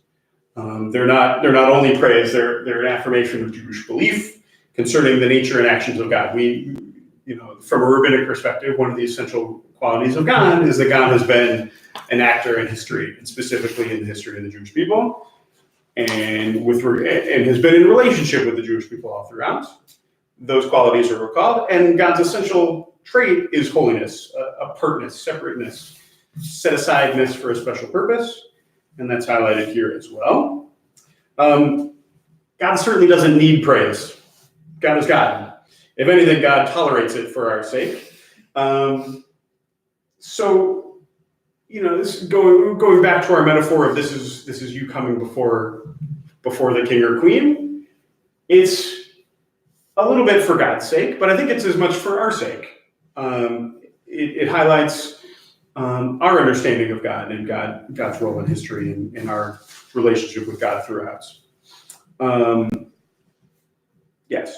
They're not only praise; they're an affirmation of Jewish belief concerning the nature and actions of God. We, from a rabbinic perspective, one of the essential qualities of God is that God has been an actor in history, and specifically in the history of the Jewish people, and has been in relationship with the Jewish people all throughout. Those qualities are recalled, and God's essential trait is holiness, apartness, separateness, set-asideness for a special purpose, and that's highlighted here as well. God certainly doesn't need praise. God is God. If anything, God tolerates it for our sake. So, this going back to our metaphor of this is you coming before the king or queen. It's a little bit for God's sake, but I think it's as much for our sake. It highlights our understanding of God and God's role in history and our relationship with God throughout. Yes,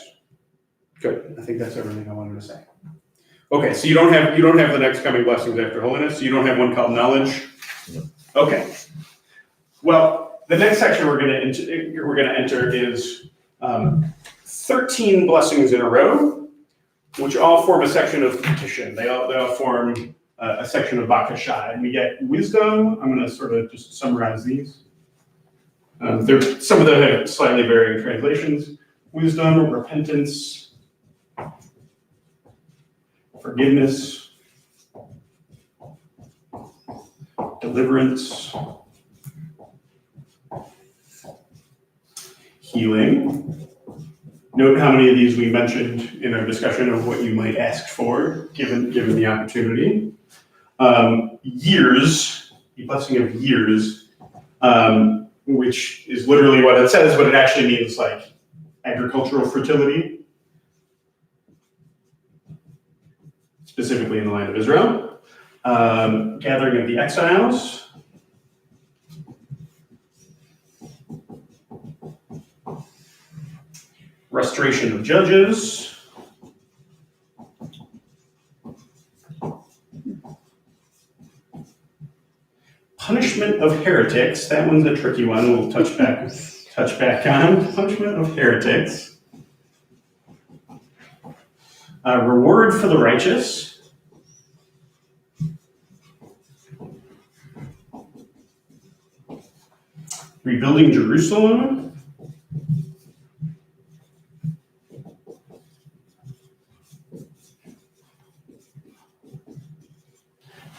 good. I think that's everything I wanted to say. Okay, so you don't have the next coming blessings after holiness. So you don't have one called knowledge. Okay. Well, the next section we're going to enter is 13 blessings in a row, which all form a section of petition. They all form a section of bakasha, and we get wisdom. I'm going to sort of just summarize these. Some of them have slightly varying translations. Wisdom, repentance, forgiveness, deliverance, healing. Note how many of these we mentioned in our discussion of what you might ask for, given the opportunity. Years, the blessing of years, which is literally what it says, but it actually means like agricultural fertility, specifically in the land of Israel. Gathering of the exiles. Restoration of judges. Punishment of heretics. That one's a tricky one. We'll touch back on. Punishment of heretics. Reward for the righteous. Rebuilding Jerusalem.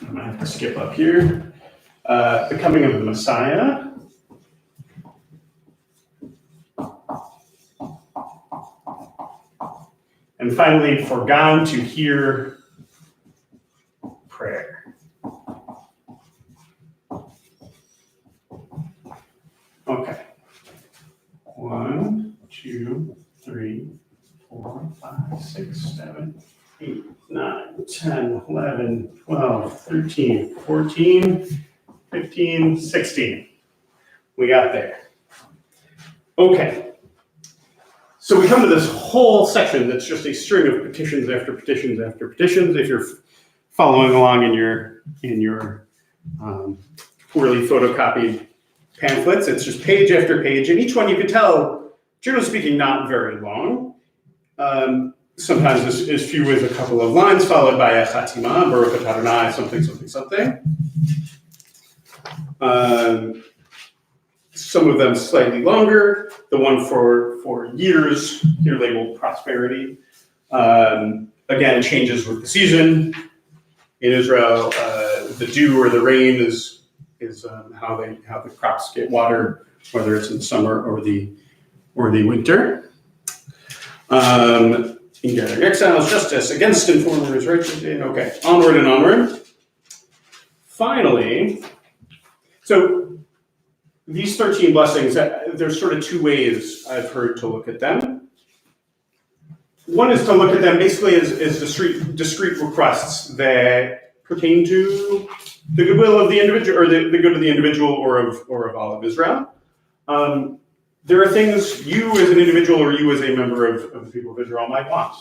I'm going to have to skip up here. The coming of the Messiah. And finally, for God to hear prayer. Okay. 1, 2, 3, 4, 5, 6, 7, 8, 9, 10, 11, 12, 13, 14, 15, 16. We got there. Okay. So we come to this whole section that's just a string of petitions after petitions after petitions. If you're following along in your poorly photocopied pamphlets, it's just page after page, and each one you can tell, generally speaking, not very long. Sometimes as few as a couple of lines, followed by a chatima, Baruch atah Adonai, something, something, something. Some of them slightly longer. The one for years, here labeled prosperity. Again, changes with the season. In Israel, the dew or the rain is how the crops get watered, whether it's in summer or the winter. In gathering exiles, justice against informers, righteous. Okay, onward and onward. Finally, so these 13 blessings, there's sort of two ways I've heard to look at them. One is to look at them basically as discrete requests that pertain to the goodwill of the individual, or the good of the individual, or of all of Israel. There are things you as an individual or you as a member of the people of Israel might want.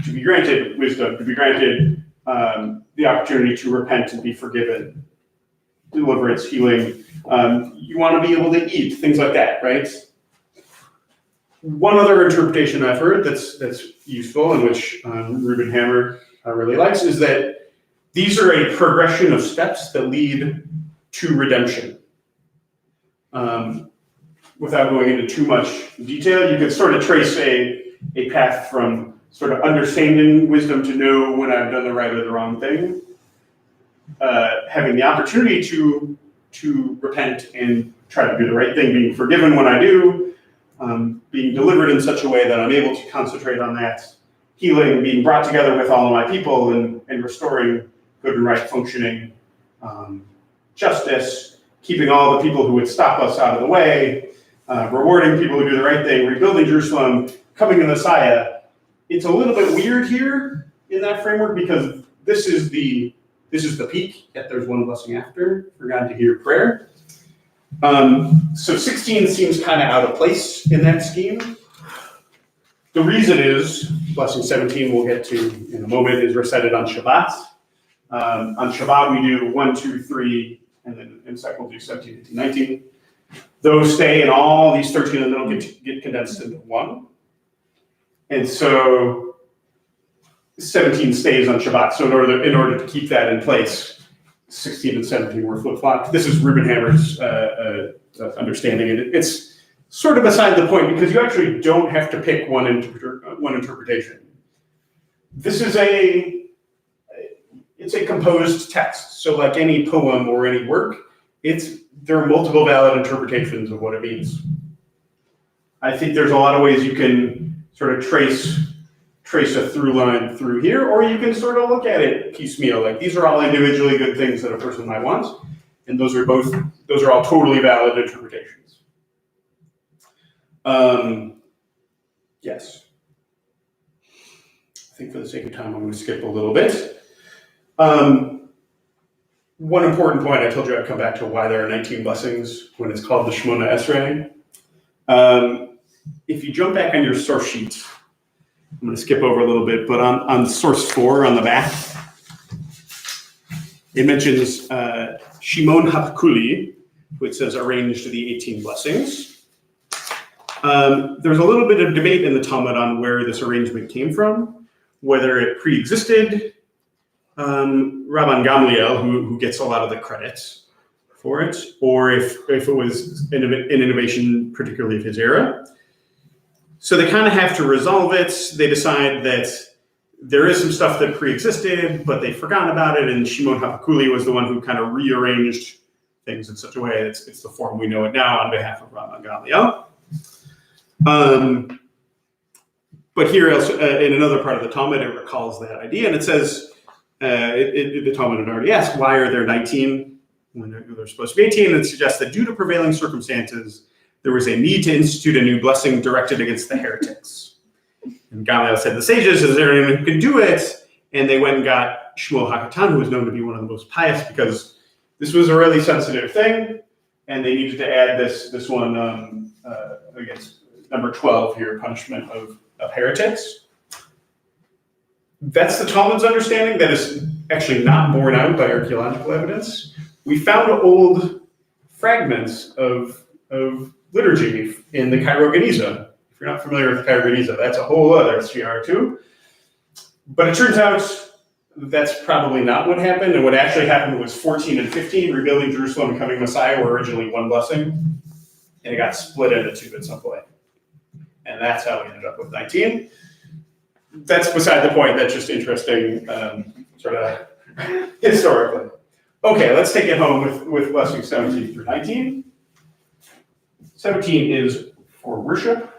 To be granted wisdom, to be granted the opportunity to repent and be forgiven, deliverance, healing. You want to be able to eat, things like that, right? One other interpretation I've heard that's useful, and which Reuben Hammer really likes, is that these are a progression of steps that lead to redemption. Without going into too much detail, you could sort of trace a path from sort of understanding wisdom to know when I've done the right or the wrong thing, having the opportunity to repent and try to do the right thing, being forgiven when I do, being delivered in such a way that I'm able to concentrate on that, healing, being brought together with all of my people and restoring good and right functioning, justice, keeping all the people who would stop us out of the way, rewarding people who do the right thing, rebuilding Jerusalem, coming to the Messiah. It's a little bit weird here in that framework because this is the peak, yet there's one blessing after, for God to hear prayer. So 16 seems kind of out of place in that scheme. The reason is, blessing 17 we'll get to in a moment, is recited on Shabbat. On Shabbat we do 1, 2, 3, and then in second we'll do 17, 18, 19. Those stay, and all these 13 in the middle get condensed into one. And so 17 stays on Shabbat. So in order to keep that in place, 16 and 17 were flip-flopped. This is Reuben Hammer's understanding, and it's sort of beside the point because you actually don't have to pick one interpretation. This is it's a composed text. So like any poem or any work, there are multiple valid interpretations of what it means. I think there's a lot of ways you can sort of trace a through line through here, or you can sort of look at it piecemeal. Like these are all individually good things that a person might want, and those are all totally valid interpretations. Yes. I think for the sake of time, I'm going to skip a little bit. One important point, I told you I'd come back to why there are 19 blessings when it's called the Shemona Esrei. If you jump back on your source sheet, I'm going to skip over a little bit, but on source 4 on the back, it mentions Shimon HaPkuli, which says arranged the 18 blessings. There's a little bit of debate in the Talmud on where this arrangement came from, whether it pre-existed. Rabban Gamliel, who gets a lot of the credits for it, or if it was an innovation particularly of his era. So they kind of have to resolve it. They decide that there is some stuff that pre-existed, but they forgot about it, and Shimon HaPkuli was the one who kind of rearranged things in such a way that it's the form we know it now on behalf of Rabban Gamliel. But here, in another part of the Talmud, it recalls that idea, and it says, the Talmud had already asked, why are there 19 when they're supposed to be 18? And it suggests that due to prevailing circumstances, there was a need to institute a new blessing directed against the heretics. And Gamliel said, the sages, is there anyone who can do it? And they went and got Shmuel HaKatan, who was known to be one of the most pious, because this was a really sensitive thing, and they needed to add this one against number 12 here, punishment of heretics. That's the Talmud's understanding. That is actually not borne out by archaeological evidence. We found old fragments of liturgy in the Cairo Geniza. If you're not familiar with the Cairo Geniza, that's a whole other CR too. But it turns out that's probably not what happened. And what actually happened was 14 and 15, rebuilding Jerusalem and coming Messiah, were originally one blessing, and it got split into two at some point. And that's how we ended up with 19. That's beside the point. That's just interesting, sort of historically. Okay, let's take it home with blessing 17 through 19. 17 is for worship.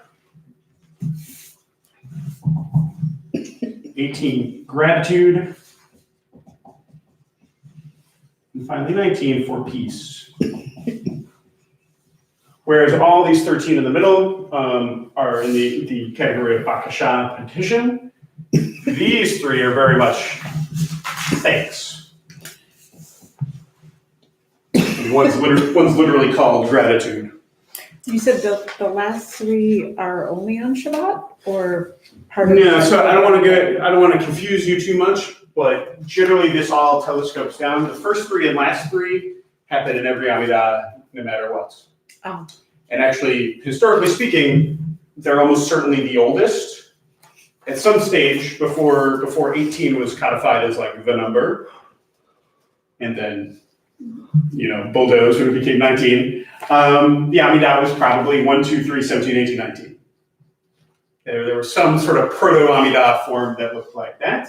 18, gratitude. And finally, 19 for peace. Whereas all these 13 in the middle are in the category of bakasha, petition. These 3 are very much thanks. One's literally called gratitude. You said the last 3 are only on Shabbat, or part of? Yeah, so I don't want to confuse you too much, but generally this all telescopes down. The first 3 and last 3 happen in every Amidah, no matter what. Oh. And actually, historically speaking, they're almost certainly the oldest. At some stage before 18 was codified as like the number, and then bulldozed when it became 19. The Amidah was probably 1, 2, 3, 17, 18, 19. There was some sort of proto-Amidah form that looked like that,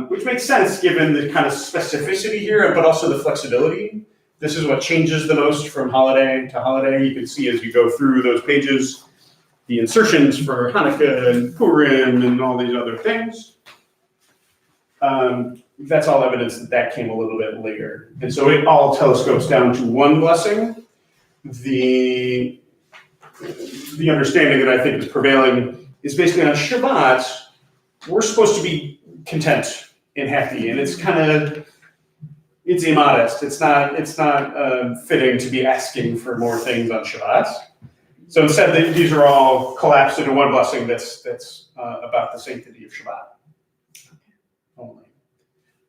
which makes sense given the kind of specificity here, but also the flexibility. This is what changes the most from holiday to holiday. You can see as you go through those pages, the insertions for Hanukkah and Purim and all these other things. That's all evidence that came a little bit later. And so it all telescopes down to one blessing. The understanding that I think is prevailing is basically on Shabbat, we're supposed to be content and happy, and it's immodest. It's not fitting to be asking for more things on Shabbat. So instead, these are all collapsed into one blessing that's about the sanctity of Shabbat only.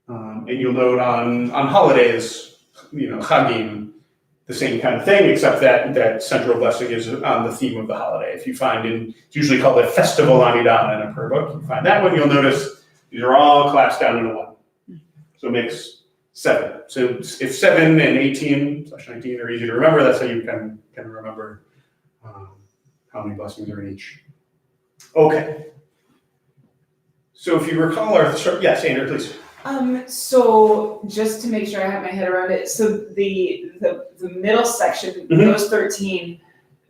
And you'll note on holidays, Chagim, the same kind of thing, except that central blessing is on the theme of the holiday. If you find it's usually called a festival Amidah in a prayer book, you find that one, you'll notice these are all collapsed down into one. So it makes 7. So if 7 and 18/19 are easy to remember, that's how you can remember how many blessings are in each. Okay. So if you recall yes, Andrew, please. So just to make sure I have my head around it, so the middle section, those 13,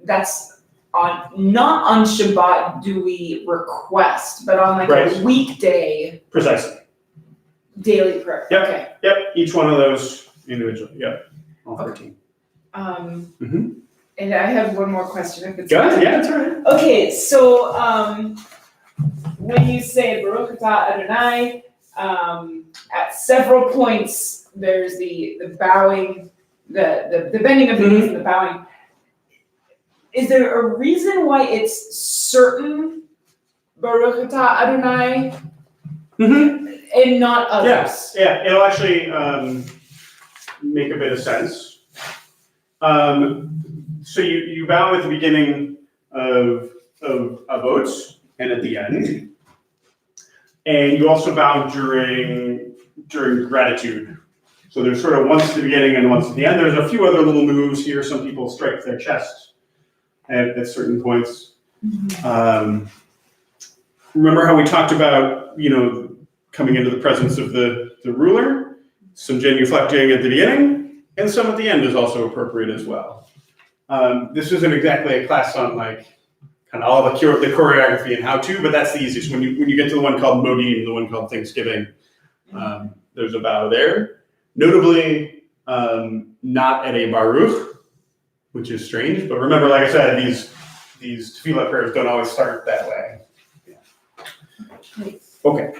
that's not on Shabbat do we request, but on a weekday. Precisely. Daily prayer. Yep. Okay. Yep. Each one of those individually. Yep. All 13. And I have one more question if it's Go ahead. Yeah, that's all right. Okay, so when you say Baruch Atah Adonai, at several points there's the bowing, the bending of the knees and the bowing. Is there a reason why it's certain Baruch Atah Adonai and not others? Yes, yeah, it'll actually make a bit of sense. So you bow at the beginning of Avot and at the end, and you also bow during gratitude. So there's sort of once at the beginning and once at the end. There's a few other little moves here. Some people strike their chest at certain points. Remember how we talked about coming into the presence of the ruler? Some genuflecting at the beginning, and some at the end is also appropriate as well. This isn't exactly a class on kind of all the choreography and how to, but that's the easiest. When you get to the one called Modim, the one called Thanksgiving, there's a bow there. Notably, not at a Baruch, which is strange. But remember, like I said, these tefillah prayers don't always start that way. Yeah. Okay.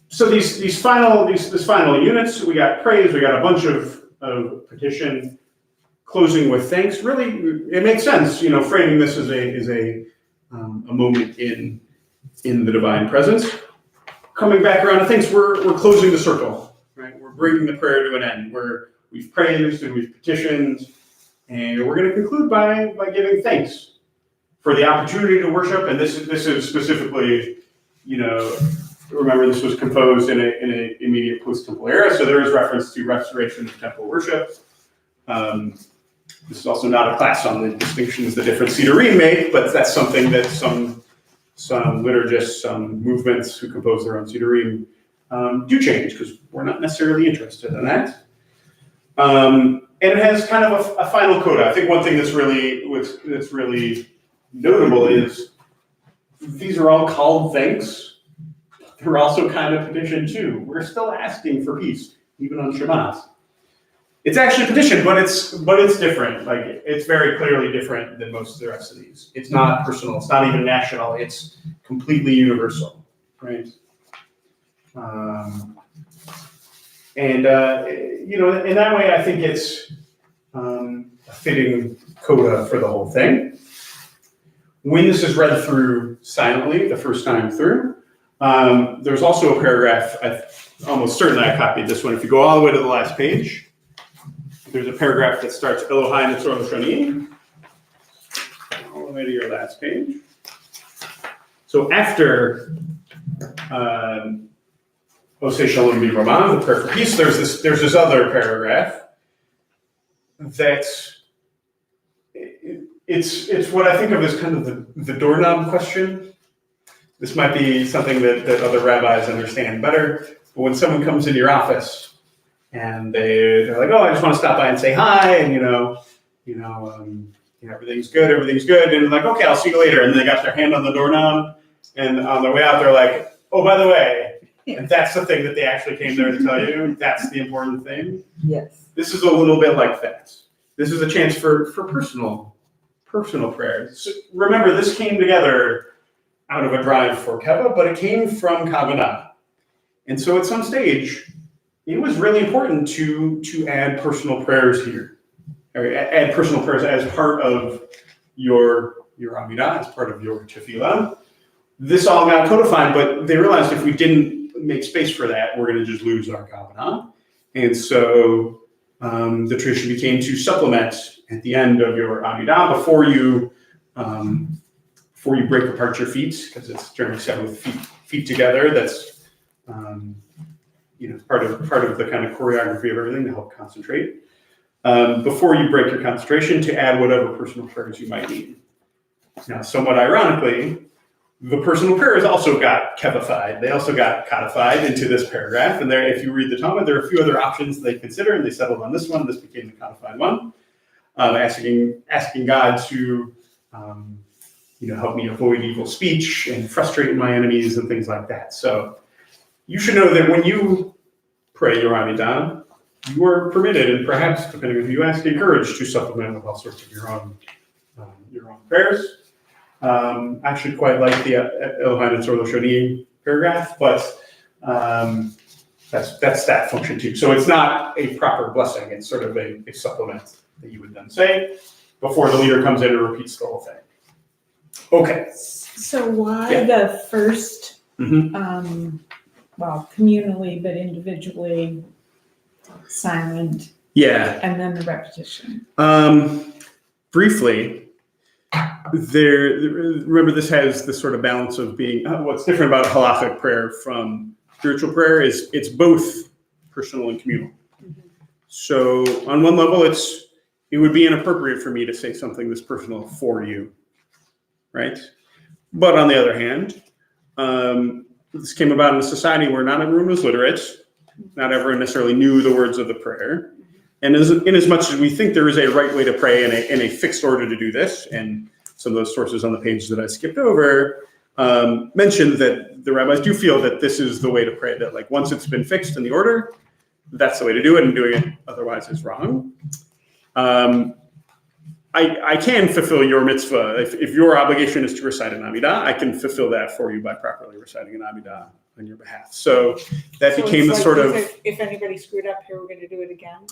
So these final units, we got praise, we got a bunch of petition, closing with thanks. Really, it makes sense, framing this as a moment in the divine presence. Coming back around to thanks, we're closing the circle, right? We're bringing the prayer to an end. We've praised and we've petitioned, and we're going to conclude by giving thanks for the opportunity to worship. And this is specifically, remember this was composed in an immediate post-temple era, so there is reference to restoration of temple worship. This is also not a class on the distinctions the different Siddurim make, but that's something that some liturgists, some movements who compose their own Siddurim do change, because we're not necessarily interested in that. And it has kind of a final coda. I think one thing that's really notable is these are all called thanks. They're also kind of petition too. We're still asking for peace, even on Shabbat. It's actually petition, but it's different. Like it's very clearly different than most of the rest of these. It's not personal. It's not even national. It's completely universal, right? And in that way, I think it's a fitting coda for the whole thing. When this is read through silently the first time through, there's also a paragraph. Almost certainly I copied this one. If you go all the way to the last page, there's a paragraph that starts Elohai Netzor L'Shoni, all the way to your last page. So after Oseh Shalom B'Ramah, the prayer for peace, there's this other paragraph that's it's what I think of as kind of the doorknob question. This might be something that other rabbis understand better. But when someone comes into your office and they're like, "Oh, I just want to stop by and say hi," and everything's good, and like, "Okay, I'll see you later," and they got their hand on the doorknob, and on their way out, they're like, "Oh, by the way," and that's the thing that they actually came there to tell you. That's the important thing. Yes. This is a little bit like that. This is a chance for personal prayers. So remember, this came together out of a drive for Keva, but it came from Kavanah. And so at some stage, it was really important to add personal prayers here. Or add personal prayers as part of your Amidah, as part of your tefillah. This all got codified, but they realized if we didn't make space for that, we're going to just lose our Kavanah. And so the tradition became to supplement at the end of your Amidah before you break apart your feet, because it's generally said with feet together. That's part of the kind of choreography of everything to help concentrate. Before you break your concentration, to add whatever personal prayers you might need. Now, somewhat ironically, the personal prayers also got kevified. They also got codified into this paragraph. And there, if you read the Talmud, there are a few other options they consider, and they settled on this one. This became the codified one, asking God to help me avoid evil speech and frustrate my enemies and things like that. So you should know that when you pray your Amidah, you are permitted, and perhaps, depending on who you ask, encouraged to supplement with all sorts of your own prayers. I actually quite like the Elohai Netzor L'Shoni paragraph, but that's that function too. So it's not a proper blessing. It's sort of a supplement that you would then say before the leader comes in and repeats the whole thing. Okay. So why the first, communally but individually silent? Yeah. And then the repetition. Briefly, remember this has this sort of balance of being, what's different about halachic prayer from spiritual prayer is it's both personal and communal. So on one level, it would be inappropriate for me to say something that's personal for you, right? But on the other hand, this came about in a society where not everyone was literate, not everyone necessarily knew the words of the prayer. And in as much as we think there is a right way to pray and a fixed order to do this, and some of those sources on the page that I skipped over mentioned that the rabbis do feel that this is the way to pray, that like once it's been fixed in the order, that's the way to do it, and doing it otherwise is wrong. I can fulfill your mitzvah. If your obligation is to recite an Amidah, I can fulfill that for you by properly reciting an Amidah on your behalf. So that became the sort of... If anybody screwed up here, we're going to do it again?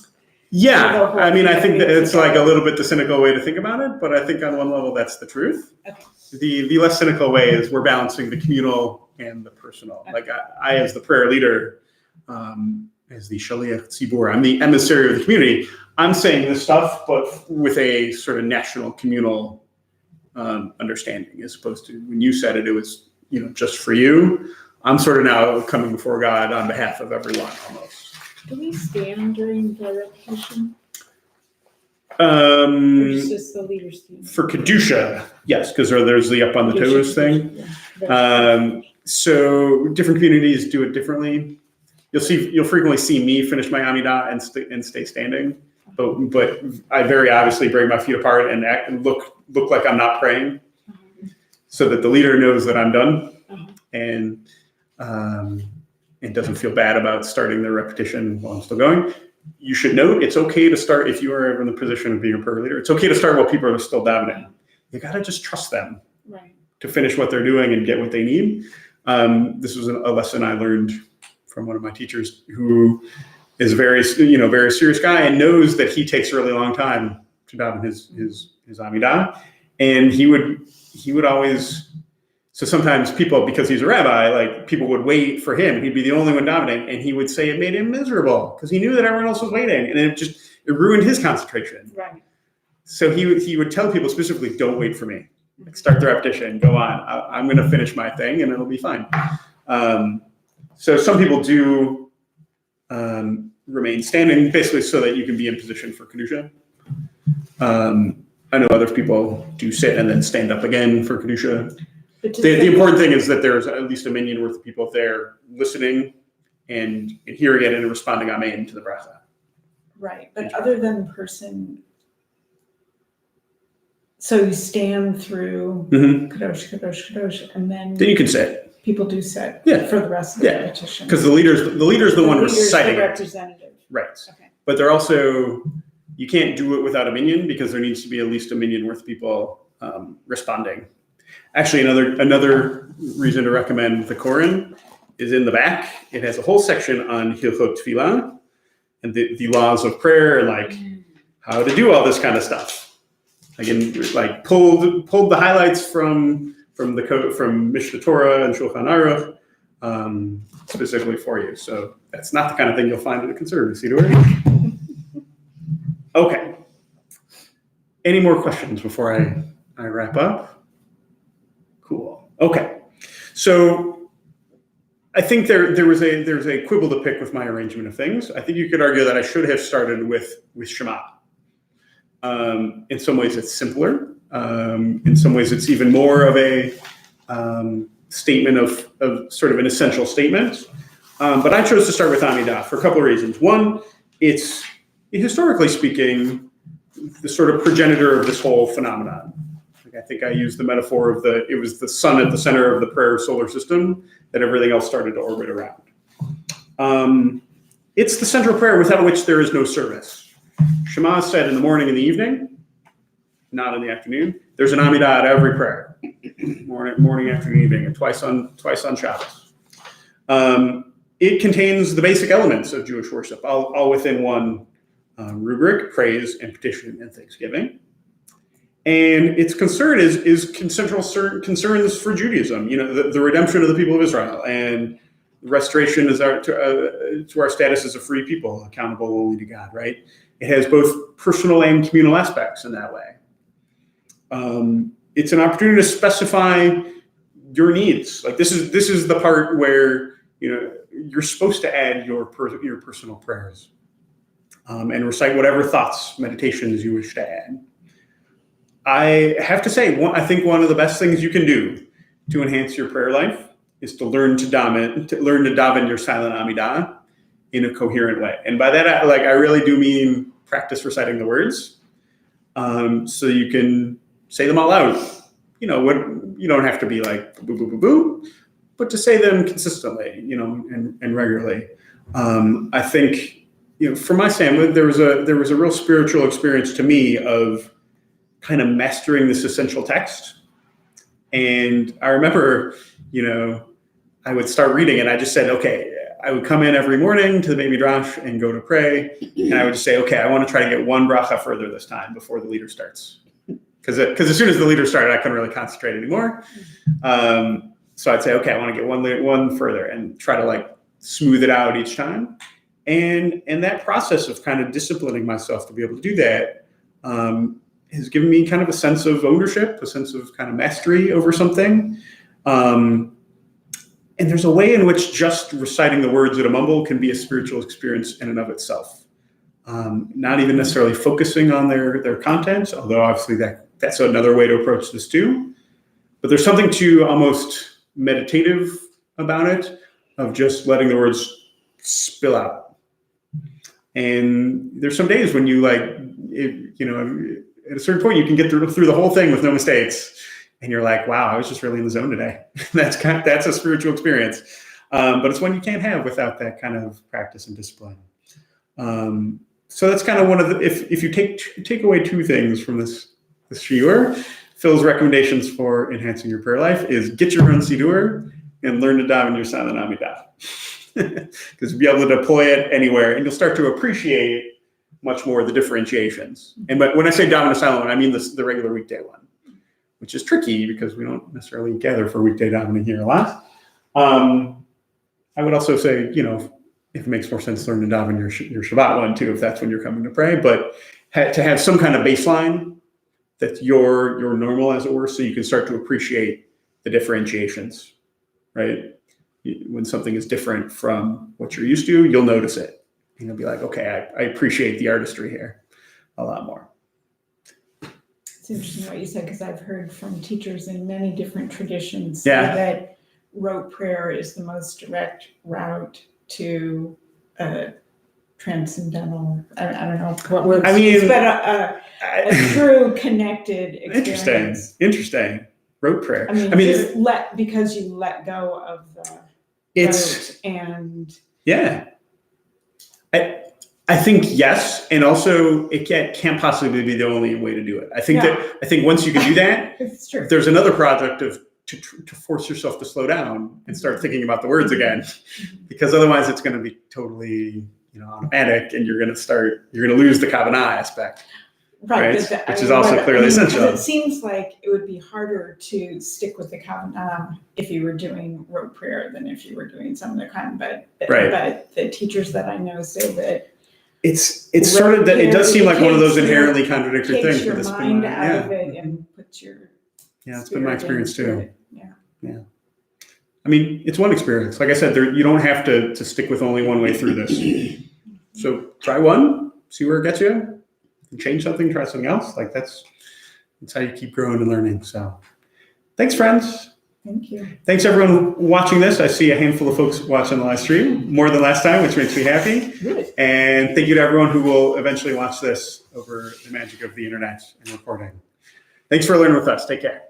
Yeah, I mean, I think that it's like a little bit the cynical way to think about it, but I think on one level that's the truth. Okay. The less cynical way is we're balancing the communal and the personal. Okay. Like I as the prayer leader, as the Shaliach Tzibur, I'm the emissary of the community. I'm saying this stuff, but with a sort of national communal understanding, as opposed to when you said it, it was just for you. I'm sort of now coming before God on behalf of everyone almost. Do we stand during the repetition? Or is just the leader stand? For Kedusha, yes, because there's the up on the toes thing. Yeah. So different communities do it differently. You'll frequently see me finish my Amidah and stay standing, but I very obviously break my feet apart and act and look like I'm not praying, so that the leader knows that I'm done, and doesn't feel bad about starting the repetition while I'm still going. you should note it's okay to start, if you are in the position of being a prayer leader, it's okay to start while people are still davening. You got to just trust them Right. to finish what they're doing and get what they need. This was a lesson I learned from one of my teachers, who is a very serious guy and knows that he takes a really long time to daven his Amidah. And he would always, so sometimes people, because he's a rabbi, like people would wait for him. He'd be the only one davening, and he would say it made him miserable because he knew that everyone else was waiting, and it ruined his concentration. Right. So he would tell people specifically, don't wait for me. Like, start the repetition, go on. I'm going to finish my thing, and it'll be fine. So some people do remain standing, basically so that you can be in position for Kedusha. I know other people do sit and then stand up again for Kedusha. The important thing is that there's at least a minyan worth of people there listening and hearing it and responding amen to the bracha. Right, but other than the person, so you stand through kadosh, kadosh, kadosh, and then you can sit. People do sit Yeah. for the rest of the repetition. Because the leader's the one reciting the it. representative. Right. Okay. But they're also, you can't do it without a minyan because there needs to be at least a minyan worth of people responding. Actually, another reason to recommend the Koran is in the back. It has a whole section on Hilchot Tefillah and the laws of prayer and like how to do all this kind of stuff. Again, like pulled the highlights from the code from Mishnah Torah and Shulchan Aruch specifically for you. So that's not the kind of thing you'll find in a conservative Siddur. Okay. Any more questions before I wrap up? Cool. Okay. So I think there's a quibble to pick with my arrangement of things. I think you could argue that I should have started with Shema. In some ways it's simpler. In some ways it's even more of a statement of sort of an essential statement. But I chose to start with Amidah for a couple of reasons. One, it's historically speaking the sort of progenitor of this whole phenomenon. I think I used the metaphor of it was the sun at the center of the prayer solar system that everything else started to orbit around. It's the central prayer without which there is no service. Shema is said in the morning and the evening, not in the afternoon. There's an Amidah at every prayer, morning, afternoon, evening, and twice on Shabbos. It contains the basic elements of Jewish worship, all within one rubric: praise and petition and thanksgiving. And its concern is central concerns for Judaism, the redemption of the people of Israel and restoration to our status as a free people, accountable only to God, right? It has both personal and communal aspects in that way. It's an opportunity to specify your needs. Like this is the part where you're supposed to add your personal prayers and recite whatever thoughts, meditations you wish to add. I have to say, I think one of the best things you can do to enhance your prayer life is to learn to daven your silent Amidah in a coherent way. And by that, I really do mean practice reciting the words, so you can say them all out. You don't have to be like boo boo boo boo, but to say them consistently, and regularly. I think, for my family, there was a real spiritual experience to me of kind of mastering this essential text. And I remember, I would start reading and I just said, okay, I would come in every morning to the Beit Midrash and go to pray. And I would just say, okay, I want to try to get one bracha further this time before the leader starts. Because as soon as the leader started, I couldn't really concentrate anymore. So I'd say, okay, I want to get one further and try to smooth it out each time. And that process of kind of disciplining myself to be able to do that has given me kind of a sense of ownership, a sense of kind of mastery over something. And there's a way in which just reciting the words at a mumble can be a spiritual experience in and of itself. Not even necessarily focusing on their content, although obviously that's another way to approach this too. But there's something to almost meditative about it, of just letting the words spill out. And there's some days when at a certain point, you can get through the whole thing with no mistakes, and you're like, "Wow, I was just really in the zone today." That's a spiritual experience, but it's one you can't have without that kind of practice and discipline. So that's kind of one of the, if you take away two things from this Siddur, Phil's recommendations for enhancing your prayer life is get your own Siddur and learn to daven your silent Amidah. Because you'll be able to deploy it anywhere, and you'll start to appreciate much more the differentiations. And but when I say daven a silent one, I mean the regular weekday one, which is tricky because we don't necessarily gather for weekday davening here a lot. I would also say, if it makes more sense, learn to daven your Shabbat one too, if that's when you're coming to pray. But to have some kind of baseline that's your normal, as it were, so you can start to appreciate the differentiations, right? When something is different from what you're used to, you'll notice it. And you'll be like, okay, I appreciate the artistry here a lot more. It's interesting what you said, because I've heard from teachers in many different traditions Yeah. that rote prayer is the most direct route to transcendental, I don't know what words, I mean, but a true connected experience. Interesting. Rote prayer. I mean because you let go of the rote and yeah. I think yes, and also it can't possibly be the only way to do it. I think once you can do that, it's true. there's another project of to force yourself to slow down and start thinking about the words again, because otherwise it's going to be totally automatic, and you're going to lose the kavanah aspect, right? Which is also clearly essential. It seems like it would be harder to stick with the kavanah if you were doing rote prayer than if you were doing some other kind. But the teachers that I know say that it's sort of that it does seem like one of those inherently contradictory things. Takes your mind out of it and puts your it's been my experience too. Yeah. I mean, it's one experience. Like I said, you don't have to stick with only one way through this. So try one, see where it gets you. Change something, try something else. Like that's how you keep growing and learning. So thanks, friends. Thank you. Thanks, everyone watching this. I see a handful of folks watching the live stream, more than last time, which makes me happy. Good. And thank you to everyone who will eventually watch this over the magic of the internet and recording. Thanks for learning with us. Take care.